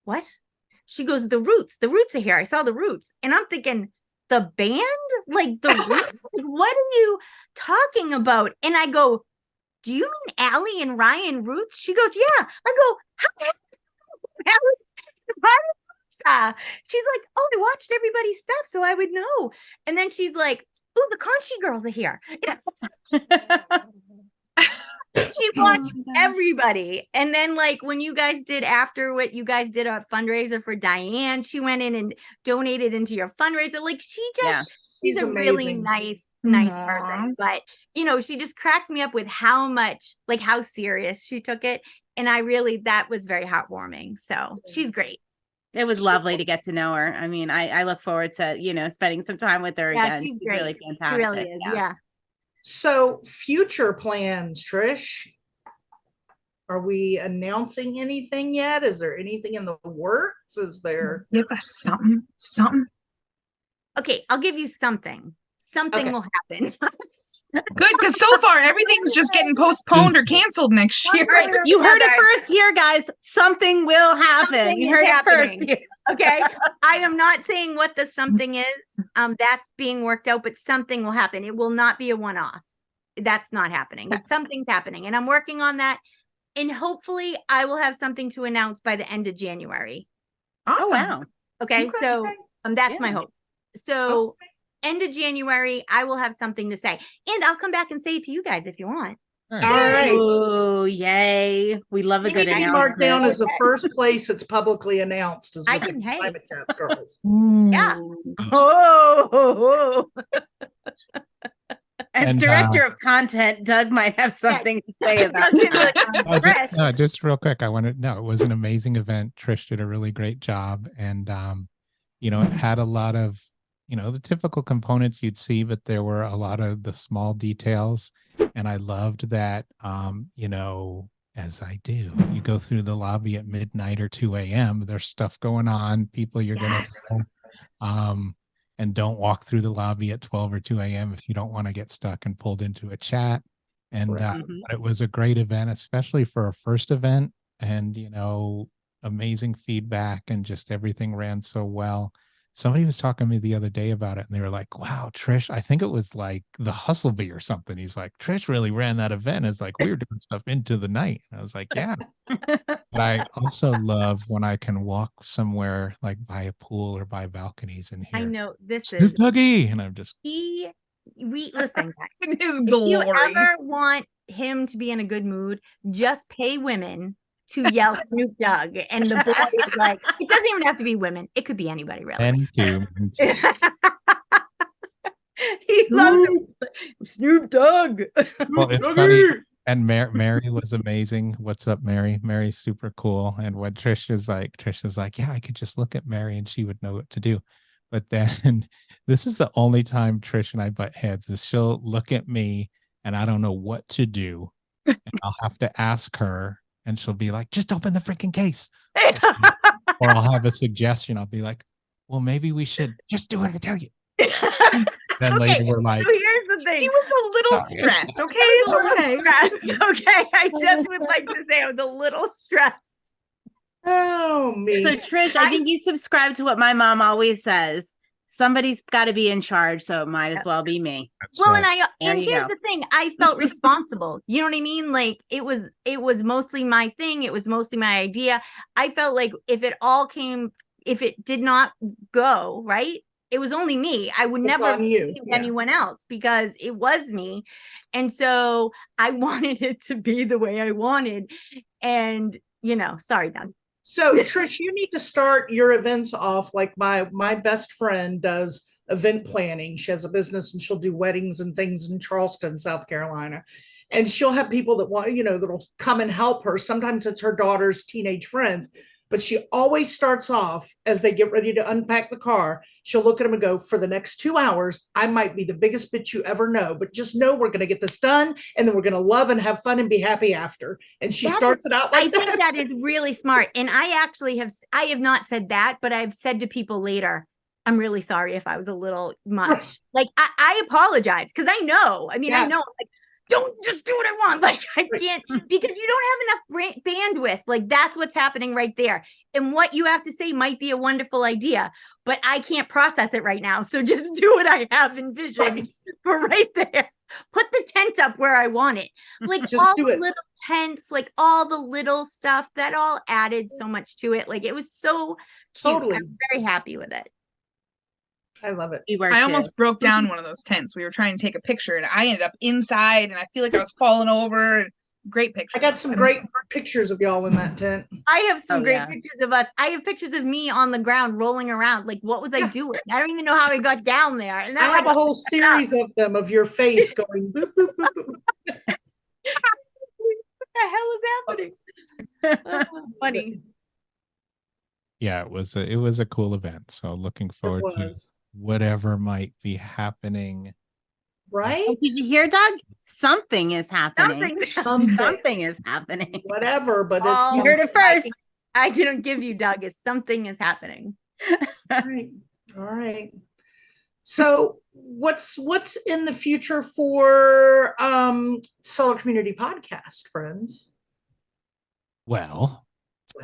what? She goes, the Roots are here. I saw the Roots. And I'm thinking, the band? Like the Roots? What are you talking about? And I go, do you mean Allie and Ryan Roots? She goes, yeah. I go, how she's like, oh, I watched everybody's stuff, so I would know. And then she's like, oh, the Conchi girls are here. She watched everybody. And then like when you guys did after what you guys did a fundraiser for Diane, she went in and donated into your fundraiser. Like she's a amazing. really nice person. But she just cracked me up with how serious she took it. And that was very heartwarming. So she's great. It was lovely to get to know her. I mean, I look forward to, spending some time with her again. She's great. Really fantastic. She really is. Yeah. So future plans, Trish, are we announcing anything yet? Is there anything in the works? Is there? Give us something. Okay. I'll give you something. Something will happen. Good, because so far everything's just getting postponed or canceled next year. You heard it first here, guys. Something will happen. You heard it first here. Okay. I am not saying what the something is. That's being worked out, but something will happen. It will not be a one-off. That's not happening. But something's happening. And I'm working on that. And hopefully I will have something to announce by the end of January. Awesome. Oh, wow. Okay. So that's my hope. So end of January, I will have something to say. And I'll come back and say it to you guys if you want. All right. Oh, yay. We love a good announcement. Marked down as the first place it's publicly announced is with the Consignment Chats girls. Yeah. Oh. As director of content, Doug might have something to say about that. Just real quick, it was an amazing event. Trish did a really great job. And, it had a lot of, the typical components you'd see, but there were a lot of the small details. And I loved that, as I do, you go through the lobby at midnight or 2 a.m. There's stuff going on. People you're going to, and don't walk through the lobby at 12 or 2 a.m. if you don't want to get stuck and pulled into a chat. And it was a great event, especially for a first event. And, amazing feedback and just everything ran so well. Somebody was talking to me the other day about it and they were like, wow, Trish, I think it was like the Hustle Bee or something. He's like, Trish really ran that event. It's like, we were doing stuff into the night. And I was like, yeah. But I also love when I can walk somewhere like by a pool or by balconies and hear, I know this Snoop is Doggy. And I'm just, we listen, guys. In his If glory. you ever want him to be in a good mood, just pay women to yell Snoop Dogg, and the boy is like, it doesn't even have to be women. It could be anybody, really. and too. He loves it. Snoop Dogg. Well, it's funny. And Mary was amazing. What's up, Mary? Mary's super cool. And when Trish is like, yeah, I could just look at Mary and she would know what to do. But then this is the only time Trish and I butt heads is she'll look at me and I don't know what to do. And I'll have to ask her. And she'll be like, just open the freaking case. Or I'll have a suggestion. I'll be like, well, maybe we should just do what I tell you. Then later we're like, so here's the thing. He was a little stressed. Okay. It's okay. Okay. I just would like to say I was a little stressed. Oh, me. So Trish, I think you subscribe to what my mom always says. Somebody's got to be in charge, so it might as well be me. that's Well, right. and here's the thing, I felt responsible. You know what I mean? Like it was mostly my thing. It was mostly my idea. I felt like if it did not go right, it was only me. I would It's never on you. think Yeah. anyone else because it was me. And so I wanted it to be the way I wanted. And, sorry, Doug. So Trish, you need to start your events off like my best friend does event planning. She has a business and she'll do weddings and things in Charleston, South Carolina. And she'll have people that want, that'll come and help her. Sometimes it's her daughter's teenage friends, but she always starts off as they get ready to unpack the car. She'll look at them and go, for the next 2 hours, I might be the biggest bitch you ever know, but just know we're going to get this done. And then we're going to love and have fun and be happy after. And she starts it out like that. I think that is really smart. And I have not said that, but I've said to people later, I'm really sorry if I was a little much. Like, I apologize because I know. I know, like, don't just do what I want. Like, I can't, because you don't have enough bandwidth. Like, that's what's happening right there. And what you have to say might be a wonderful idea, but I can't process it right now. So just do what I have envisioned for right there. Put the tent up where I want it. Like, just all the little tents, like all the little stuff that all added so much to it. Like, it was so cute. Totally. I'm very happy with it. I love it. I almost broke down one of those tents. We were trying to take a picture and I ended up inside and I feel like I was falling over. Great picture. I got some great pictures of y'all in that tent. I have some great pictures of us. I have pictures of me on the ground rolling around. Like, what was I doing? I don't even know how I got down there. And I have a whole series of them of your face going boop, boop, boop, boop. What the hell is happening? Funny. Yeah, it was a cool event. So looking forward to whatever might be happening. Right? Did you hear, Doug? Something is happening. Something is happening. Whatever, but it's you heard it first. I didn't give you, Doug. It's something is happening. All right. So what's in the future for Seller Community Podcast, friends? Well,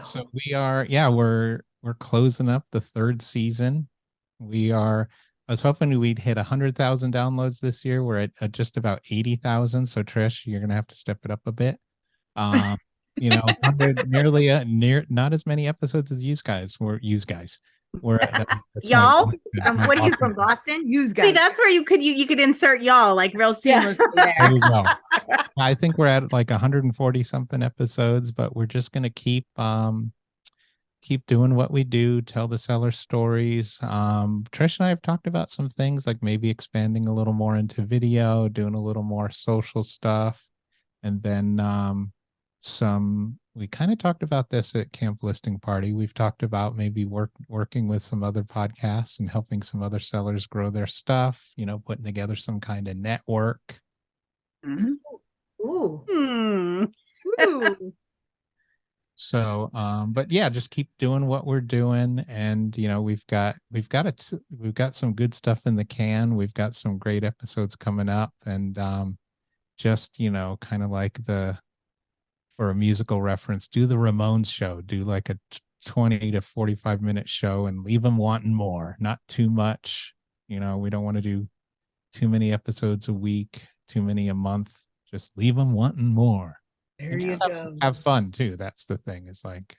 so we're closing up the 3rd season. I was hoping we'd hit 100,000 downloads this year. We're at just about 80,000. So Trish, you're going to have to step it up a bit. 100, not as many episodes as you guys. We're at y'all. What are you from Boston? Use guys. See, that's where you could insert y'all like real seamlessly there. There you go. I think we're at like 140 something episodes, but we're just going to keep doing what we do, tell the seller stories. Trish and I have talked about some things like maybe expanding a little more into video, doing a little more social stuff. And then we kind of talked about this at Camp Listing Party. We've talked about maybe working with some other podcasts and helping some other sellers grow their stuff, putting together some kind of network. Mm-hmm. Ooh. Ooh. So, but yeah, just keep doing what we're doing. And, we've got some good stuff in the can. We've got some great episodes coming up and, just, kind of like for a musical reference, do the Ramones show, do like a 20 to 45 minute show and leave them wanting more, not too much. We don't want to do too many episodes a week, too many a month, just leave them wanting more. There you go. Have fun too. That's the thing. It's like,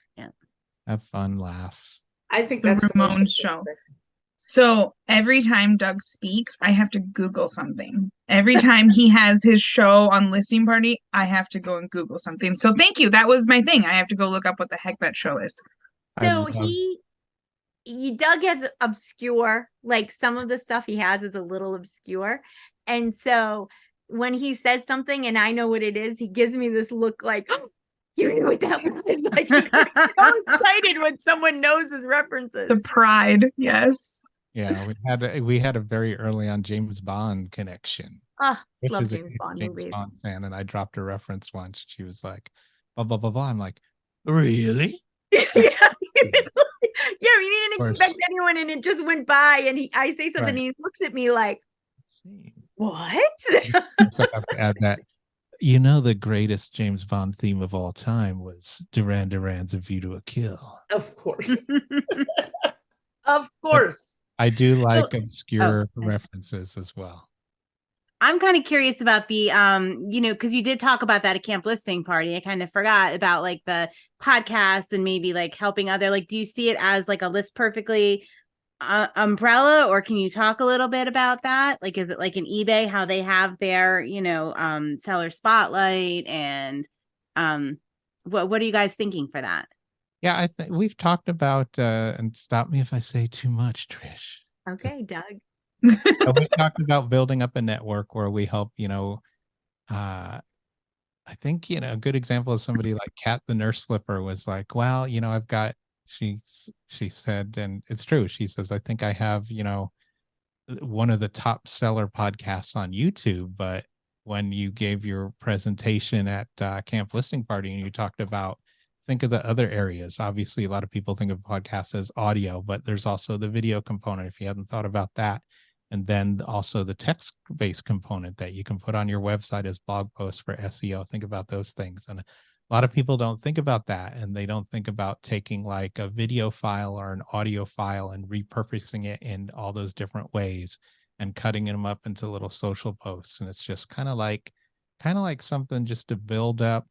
have fun, laugh. I think the that's Ramones show. So every time Doug speaks, I have to Google something. Every time he has his show on Listing Party, I have to go and Google something. So thank you. That was my thing. I have to go look up what the heck that show is. So Doug has obscure, like some of the stuff he has is a little obscure. And so when he says something and I know what it is, he gives me this look like, oh, you knew what that was. Like, he's so excited when someone knows his references. The pride, yes. Yeah, we had a very early on James Bond connection. Love James Bond movies. Bond fan, and I dropped a reference once. She was like, blah blah blah blah. I'm like, really? Yeah, we didn't expect anyone, and it just went by. And I say something, and he looks at me like, what? So I have to add that. The greatest James Bond theme of all time was Duran Duran's "A View to a Kill." Of course. Of course. I do like obscure references as well. I'm kind of curious about the, because you did talk about that at Camp Listing Party. I kind of forgot about like the podcast and maybe like helping other, like, do you see it as like a List Perfectly umbrella, or can you talk a little bit about that? Like, is it like an eBay, how they have their, seller spotlight, and what are you guys thinking for that? Yeah, I think we've talked about, and stop me if I say too much, Trish. Okay, Doug. We talked about building up a network where we help, I think, a good example is somebody like Kat, the nurse flipper, was like, well, I've got, she said, and it's true. She says, I think I have, one of the top seller podcasts on YouTube, but when you gave your presentation at Camp Listing Party and you talked about, think of the other areas. Obviously, a lot of people think of podcasts as audio, but there's also the video component, if you hadn't thought about that. And then also the text-based component that you can put on your website as blog posts for SEO. Think about those things. And a lot of people don't think about that, and they don't think about taking like a video file or an audio file and repurposing it in all those different ways and cutting them up into little social posts. And it's just kind of like something just to build up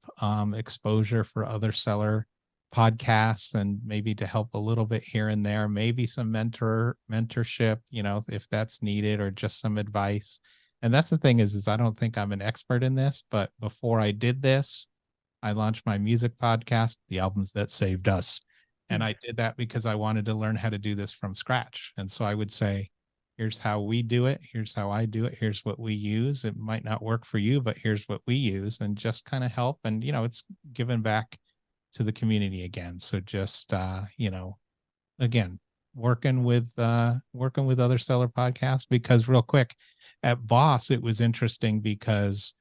exposure for other seller podcasts, and maybe to help a little bit here and there, maybe some mentorship, if that's needed, or just some advice. And that's the thing is I don't think I'm an expert in this, but before I did this, I launched my music podcast, The Albums That Saved Us. And I did that because I wanted to learn how to do this from scratch. And so I would say, here's how we do it. Here's how I do it. Here's what we use. It might not work for you, but here's what we use, and just kind of help. And, it's given back to the community again. So just, again, working with other seller podcasts, because real quick at Boss, it was interesting because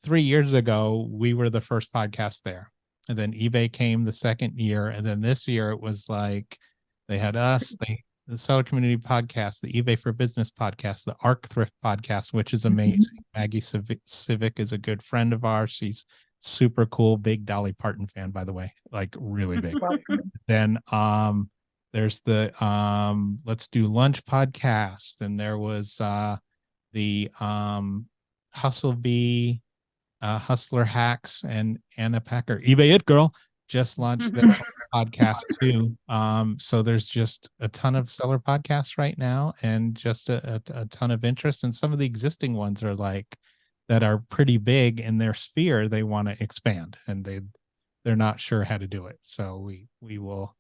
3 years ago, we were the first podcast there. And then eBay came the second year. And then this year it was like, they had us, the Seller Community Podcast, the eBay for Business podcast, the Arc Thrift podcast, which is amazing. Maggie Civic is a good friend of ours. She's super cool, big Dolly Parton fan, by the way, like really big. Then there's the Let's Do Lunch podcast, and there was the Hustle Bee, Hustler Hacks, and Anna Packer, eBay It Girl, just launched their podcast too. So there's just a ton of seller podcasts right now, and just a ton of interest. And some of the existing ones are like, that are pretty big in their sphere, they want to expand, and they're not sure how to do it. So we'll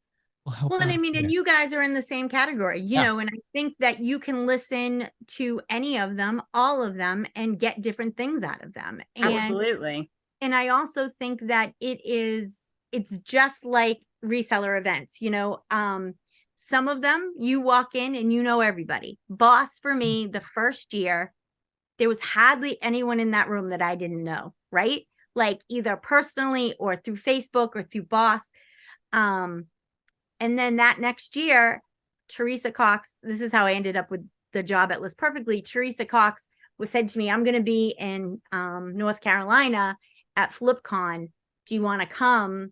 help. Well, and I mean, and you guys are in the same category, and I think that you can listen to any of them, all of them, and get different things out of them. And, absolutely. And I also think that it's just like reseller events, some of them you walk in and everybody. Boss, for me, the first year, there was hardly anyone in that room that I didn't know, right? Like either personally or through Facebook or through Boss. And then that next year, Teresa Cox, this is how I ended up with the job at ListPerfectly. Teresa Cox said to me, I'm going to be in North Carolina at FlipCon. Do you want to come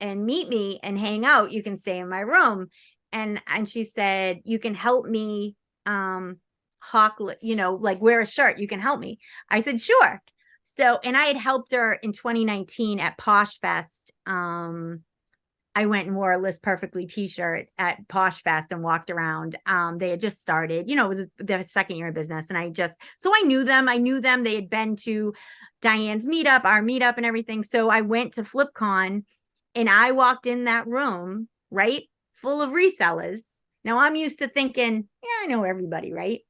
and meet me and hang out? You can stay in my room. And she said, you can help me hawk, like wear a shirt. You can help me. I said, sure. So, and I had helped her in 2019 at Posh Fest. I went and wore a ListPerfectly t-shirt at Posh Fest and walked around. They had just started, it was their second year of business. And so I knew them. They had been to Diane's meetup, our meetup, and everything. So I went to FlipCon and I walked in that room, right, full of resellers. Now I'm used to thinking, I know everybody, right?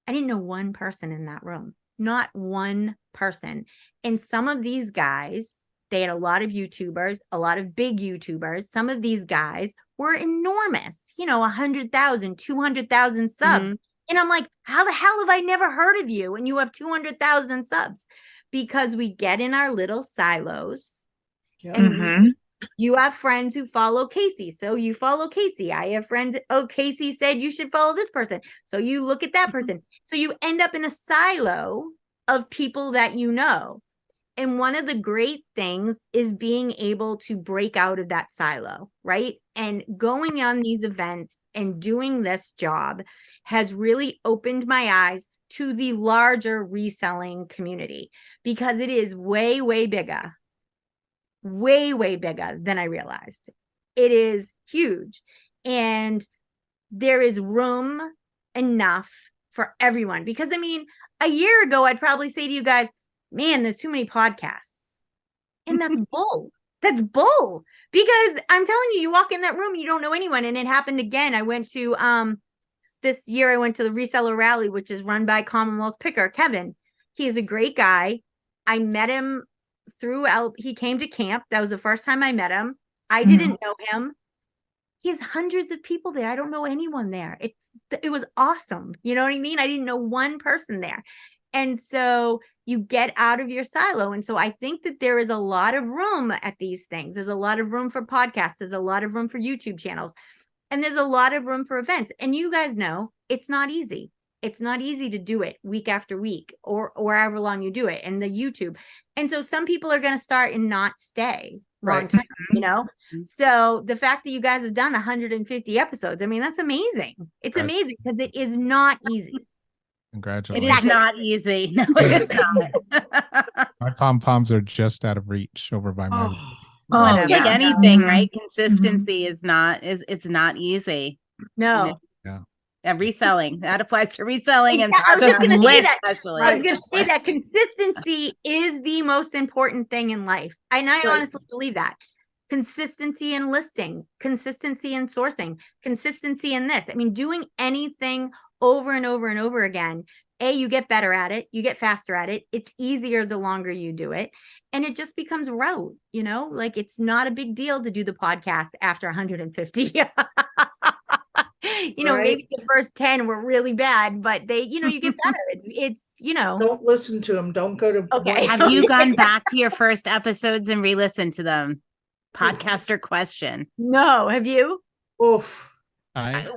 I didn't know one person in that room, not one person. And some of these guys, they had a lot of YouTubers, a lot of big YouTubers. Some of these guys were enormous, 100,000, 200,000 subs. Mm-hmm. And I'm like, how the hell have I never heard of you? And you have 200,000 subs, because we get in our little silos. And you have friends who follow Casey. So you follow Casey. I have friends. Oh, Casey said you should follow this person. So you look at that person. So you end up in a silo of people that you know. And one of the great things is being able to break out of that silo, right? And going on these events and doing this job has really opened my eyes to the larger reselling community, because it is way, way bigger. Way, way bigger than I realized. It is huge. And there is room enough for everyone. Because I mean, a year ago, I'd probably say to you guys, man, there's too many podcasts. And that's bull. That's bull. Because I'm telling you, you walk in that room, you don't know anyone. And it happened again. I went to this year, I went to the Reseller Rally, which is run by Commonwealth Picker, Kevin. He is a great guy. I met him he came to camp. That was the first time I met him. I didn't know him. He has hundreds of people there. I don't know anyone there. It was awesome. You know what I mean? I didn't know one person there. And so you get out of your silo. And so I think that there is a lot of room at these things. There's a lot of room for podcasts. There's a lot of room for YouTube channels. And there's a lot of room for events. And you guys know it's not easy. It's not easy to do it week after week or however long you do it, and the YouTube. And so some people are going to start and not stay long time, you know? So the fact that you guys have done 150 episodes, I mean, that's amazing. It's amazing because it is not easy. Congratulations. It is not easy. No, it is not. My pom-poms are just out of reach over by my Like anything, right? Consistency is not easy. No. Reselling. That applies to reselling and I was just going to say that. especially. I was going to say that consistency is the most important thing in life. And I honestly believe that. Consistency in listing, consistency in sourcing, consistency in this. I mean, doing anything over and over and over again, you get better at it. You get faster at it. It's easier the longer you do it. And it just becomes rote, you know, like it's not a big deal to do the podcast after 150. You know, maybe the first 10 were really bad, but they, you know, you get better. It's, you know. Don't listen to them. Don't go to. Okay. Have you gone back to your first episodes and re-listened to them? Podcaster question. No, have you? Oof.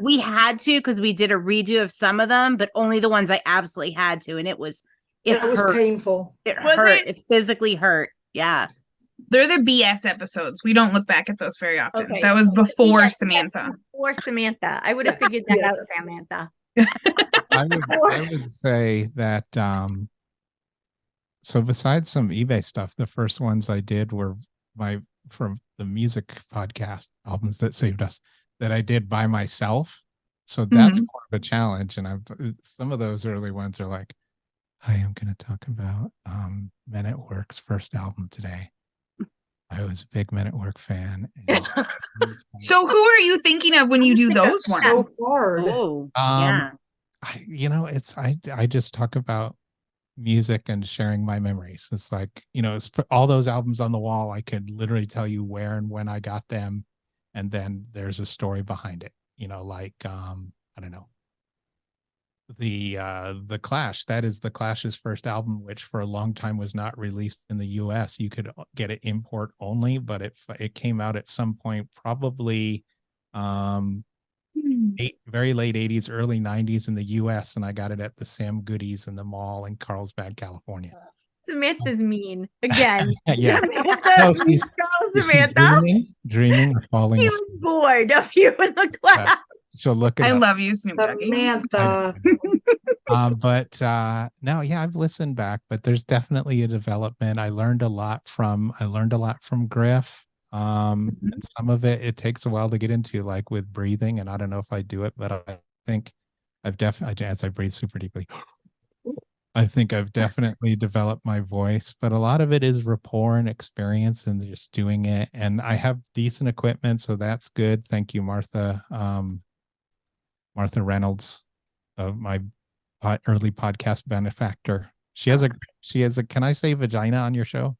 We had to because we did a redo of some of them, but only the ones I absolutely had to, and it was painful. It hurt. It physically hurt. Yeah. They're the BS episodes. We don't look back at those very often. Okay. That was before Samantha. Before Samantha. I would have figured that out, Samantha. I would say that so besides some eBay stuff, the first ones I did were from the music podcast albums that saved us that I did by myself. So that's more of a challenge. And some of those early ones are like, hi, I'm going to talk about Men at Work's first album today. I was a big Men at Work fan. So who are you thinking of when you do those ones? So hard. Yeah. I just talk about music and sharing my memories. It's like, you know, it's all those albums on the wall. I could literally tell you where and when I got them. And then there's a story behind it, you know, like, I don't know, the Clash. That is the Clash's first album, which for a long time was not released in the US. You could get it import only, but it came out at some point, probably very late 80s, early 90s in the US, and I got it at the Sam Goodies in the mall in Carlsbad, California. Samantha's mean again. Yeah. Samantha. Dreaming or falling She asleep. was bored of you in the class. So look I up. love you, Snoop Doggy. Samantha. But no, yeah, I've listened back, but there's definitely a development. I learned a lot from Griff. And some of it takes a while to get into, like with breathing, and I don't know if I do it, but I think I've definitely, as I breathe super deeply, I think I've definitely developed my voice, but a lot of it is rapport and experience and just doing it. And I have decent equipment, so that's good. Thank you, Martha. Martha Reynolds, my early podcast benefactor. She has a, can I say vagina on your show?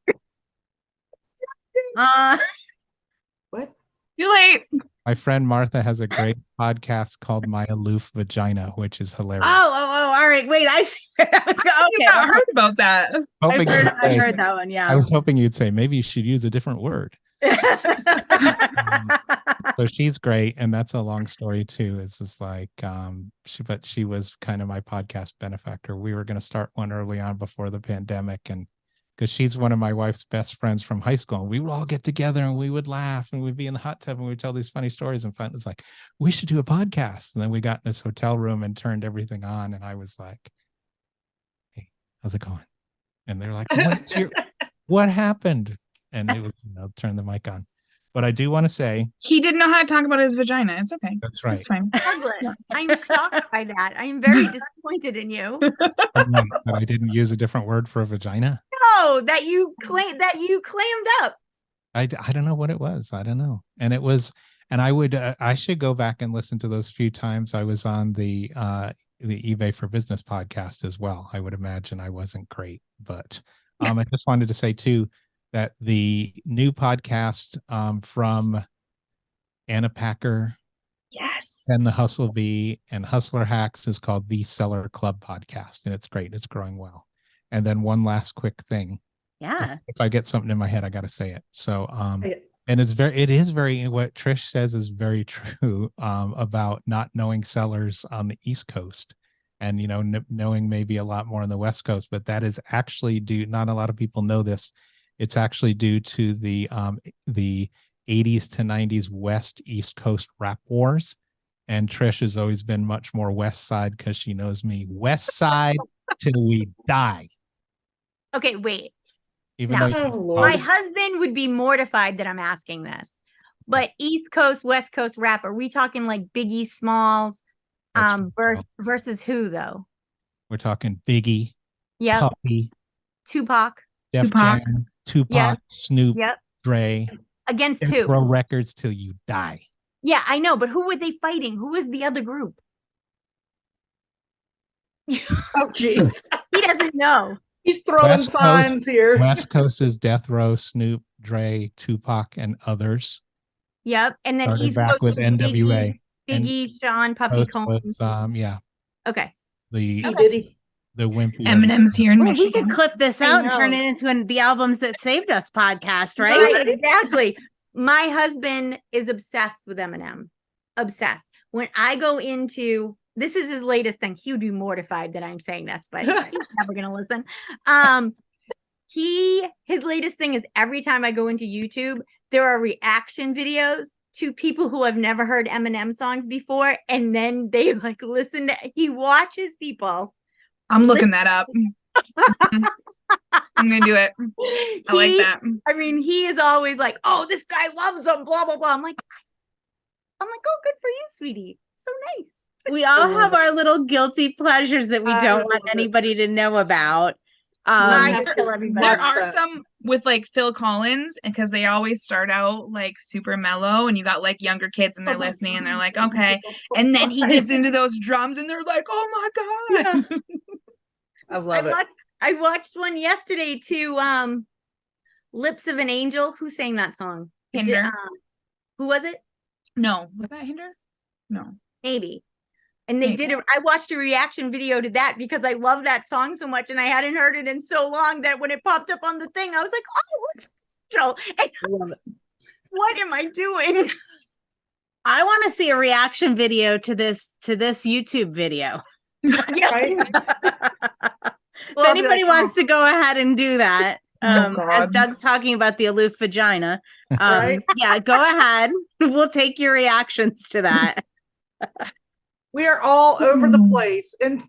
What? Too late. My friend Martha has a great podcast called My Aloof Vagina, which is hilarious. Oh, all right. Wait, I see. I heard about that. I heard that one. Yeah. I was hoping you'd say maybe you should use a different word. So she's great, and that's a long story too. It's just like she was kind of my podcast benefactor. We were going to start one early on before the pandemic, and because she's one of my wife's best friends from high school, and we would all get together and we would laugh and we'd be in the hot tub and we'd tell these funny stories, and it's like, we should do a podcast. And then we got in this hotel room and turned everything on, and I was like, hey, how's it going? And they're like, what happened? And it was, turn the mic on. But I do want to say He didn't know how to talk about his vagina. It's okay. that's right. It's fine. Douglas, Yeah. I'm shocked by that. I am very disappointed in you. That I didn't use a different word for a vagina. No, that you clammed up. I don't know what it was. I don't know. And it was, and I should go back and listen to those few times I was on the eBay for Business podcast as well. I would imagine I wasn't great, but I just wanted to say too that the new podcast from Anna Packer, Yes. and the Hustle Bee and Hustler Hacks is called the Seller Club Podcast, and it's great. It's growing well. And then one last quick thing. Yeah. If I get something in my head, I got to say it. So, and it is very, what Trish says is very true about not knowing sellers on the East Coast and, knowing maybe a lot more on the West Coast, but that is actually due, not a lot of people know this. It's actually due to the 80s to 90s West East Coast rap wars. And Trish has always been much more West Side because she knows me. West Side till we die. Okay, wait. Even Now, though my husband would be mortified that I'm asking this. But East Coast, West Coast rap, are we talking like Biggie Smalls versus who though? we're talking Biggie, Yep. Puffy, Tupac. Def Jam, Tupac, Yep. Snoop, Yep. Dre. Against Death who? Row Records till you die. Yeah, I know, but who were they fighting? Who was the other group? Oh, jeez. He doesn't know. He's throwing West signs here. West Coast is Death Row, Snoop, Dre, Tupac, and others. Yep. And then Started East back Coast with was NWA. Biggie, Sean, Puffy, Coast was, Combs. the Okay. Diddy. the wimpy Eminem's here in Well, we Michigan. could clip this I out and turn know. it into the Albums That Saved Us podcast, right? Right, exactly. My husband is obsessed with Eminem. Obsessed. When I go into, this is his latest thing. He would be mortified that I'm saying this, but he's never gonna listen. His latest thing is every time I go into YouTube, there are reaction videos to people who have never heard Eminem songs before, and then they like listen to. He watches people. I'm looking that up. I'm gonna do it. I like that. I mean, he is always like, "Oh, this guy loves them." Blah blah blah. I'm like, "Oh, good for you, sweetie. So nice." We all have our little guilty pleasures that we I don't love want it. anybody to know about. I have just to tell everybody. There watch are that. some with like Phil Collins, because they always start out like super mellow, and you got like younger kids and they're listening and they're like, okay. And then he gets into those drums and they're like, oh my God. Yeah. I love it. I watched one yesterday to Lips of an Angel. Who sang that song? Hinder. Who was it? No. Was that Hinder? No. Maybe. And they Maybe. I watched a reaction video to that because I love that song so much, and I hadn't heard it in so long that when it popped up on the thing, I was like, "Oh, what's Angel?" And I love it. what am I doing? I want to see a reaction video to this YouTube video. Right? If anybody wants to go ahead and do that, as God. Doug's talking about the aloof vagina, Right. yeah, go ahead. We'll take your reactions to that. We are all over the place. And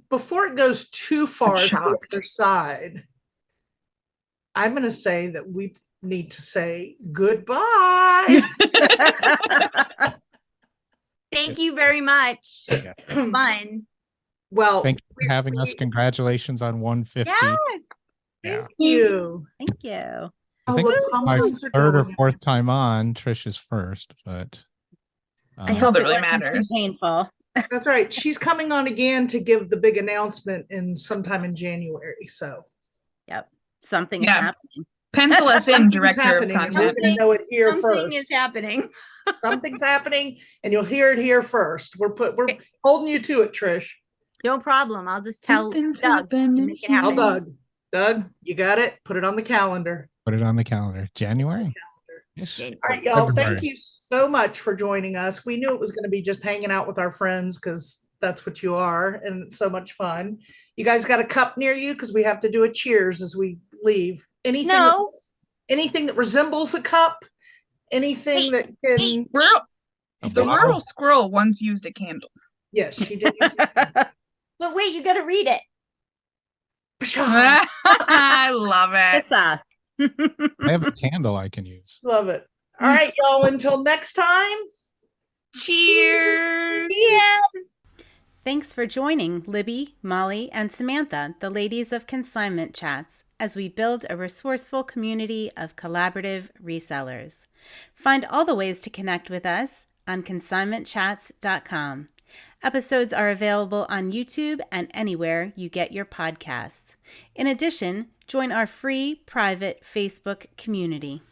before it goes too far to the shocked. other side, I'm going to say that we need to say goodbye. Thank you very much. Yeah. Fun. Well, Thank you for having us. Congratulations on 150. Yes. Yeah. thank you. Thank you. I Oh, think look, it's my compliments are third or going. fourth time on. Trish is first, but That's all that really It wasn't too matters. painful. That's right. She's coming on again to give the big announcement in sometime in January. So Something is Yeah. happening. Pencil us in, something's director of happening, and we're content. going to know it here Something first. is happening. Something's happening, and you'll hear it here first. We're holding you to it, Trish. No problem. I'll just tell Something's Doug to happening make it here. Tell happen. Doug, you got it. Put it on the calendar. put it on the calendar. January. Yes. January. All right, y'all. Thank February. you so much for joining us. We knew it was going to be just hanging out with our friends because that's what you are, and it's so much fun. You guys got a cup near you because we have to do a cheers as we leave. No. Anything that resembles a cup, anything that can. The rural squirrel once used a candle. Yes, she did. use it. But wait, you got to read it. I love it. Issa. I have a candle I can use. Love it. All right, y'all, until next time. Cheers. Yes. Thanks for joining Libby, Molly, and Samantha, the ladies of Consignment Chats, as we build a resourceful community of collaborative resellers. Find all the ways to connect with us on consignmentchats.com. Episodes are available on YouTube and anywhere you get your podcasts. In addition, join our free private Facebook community.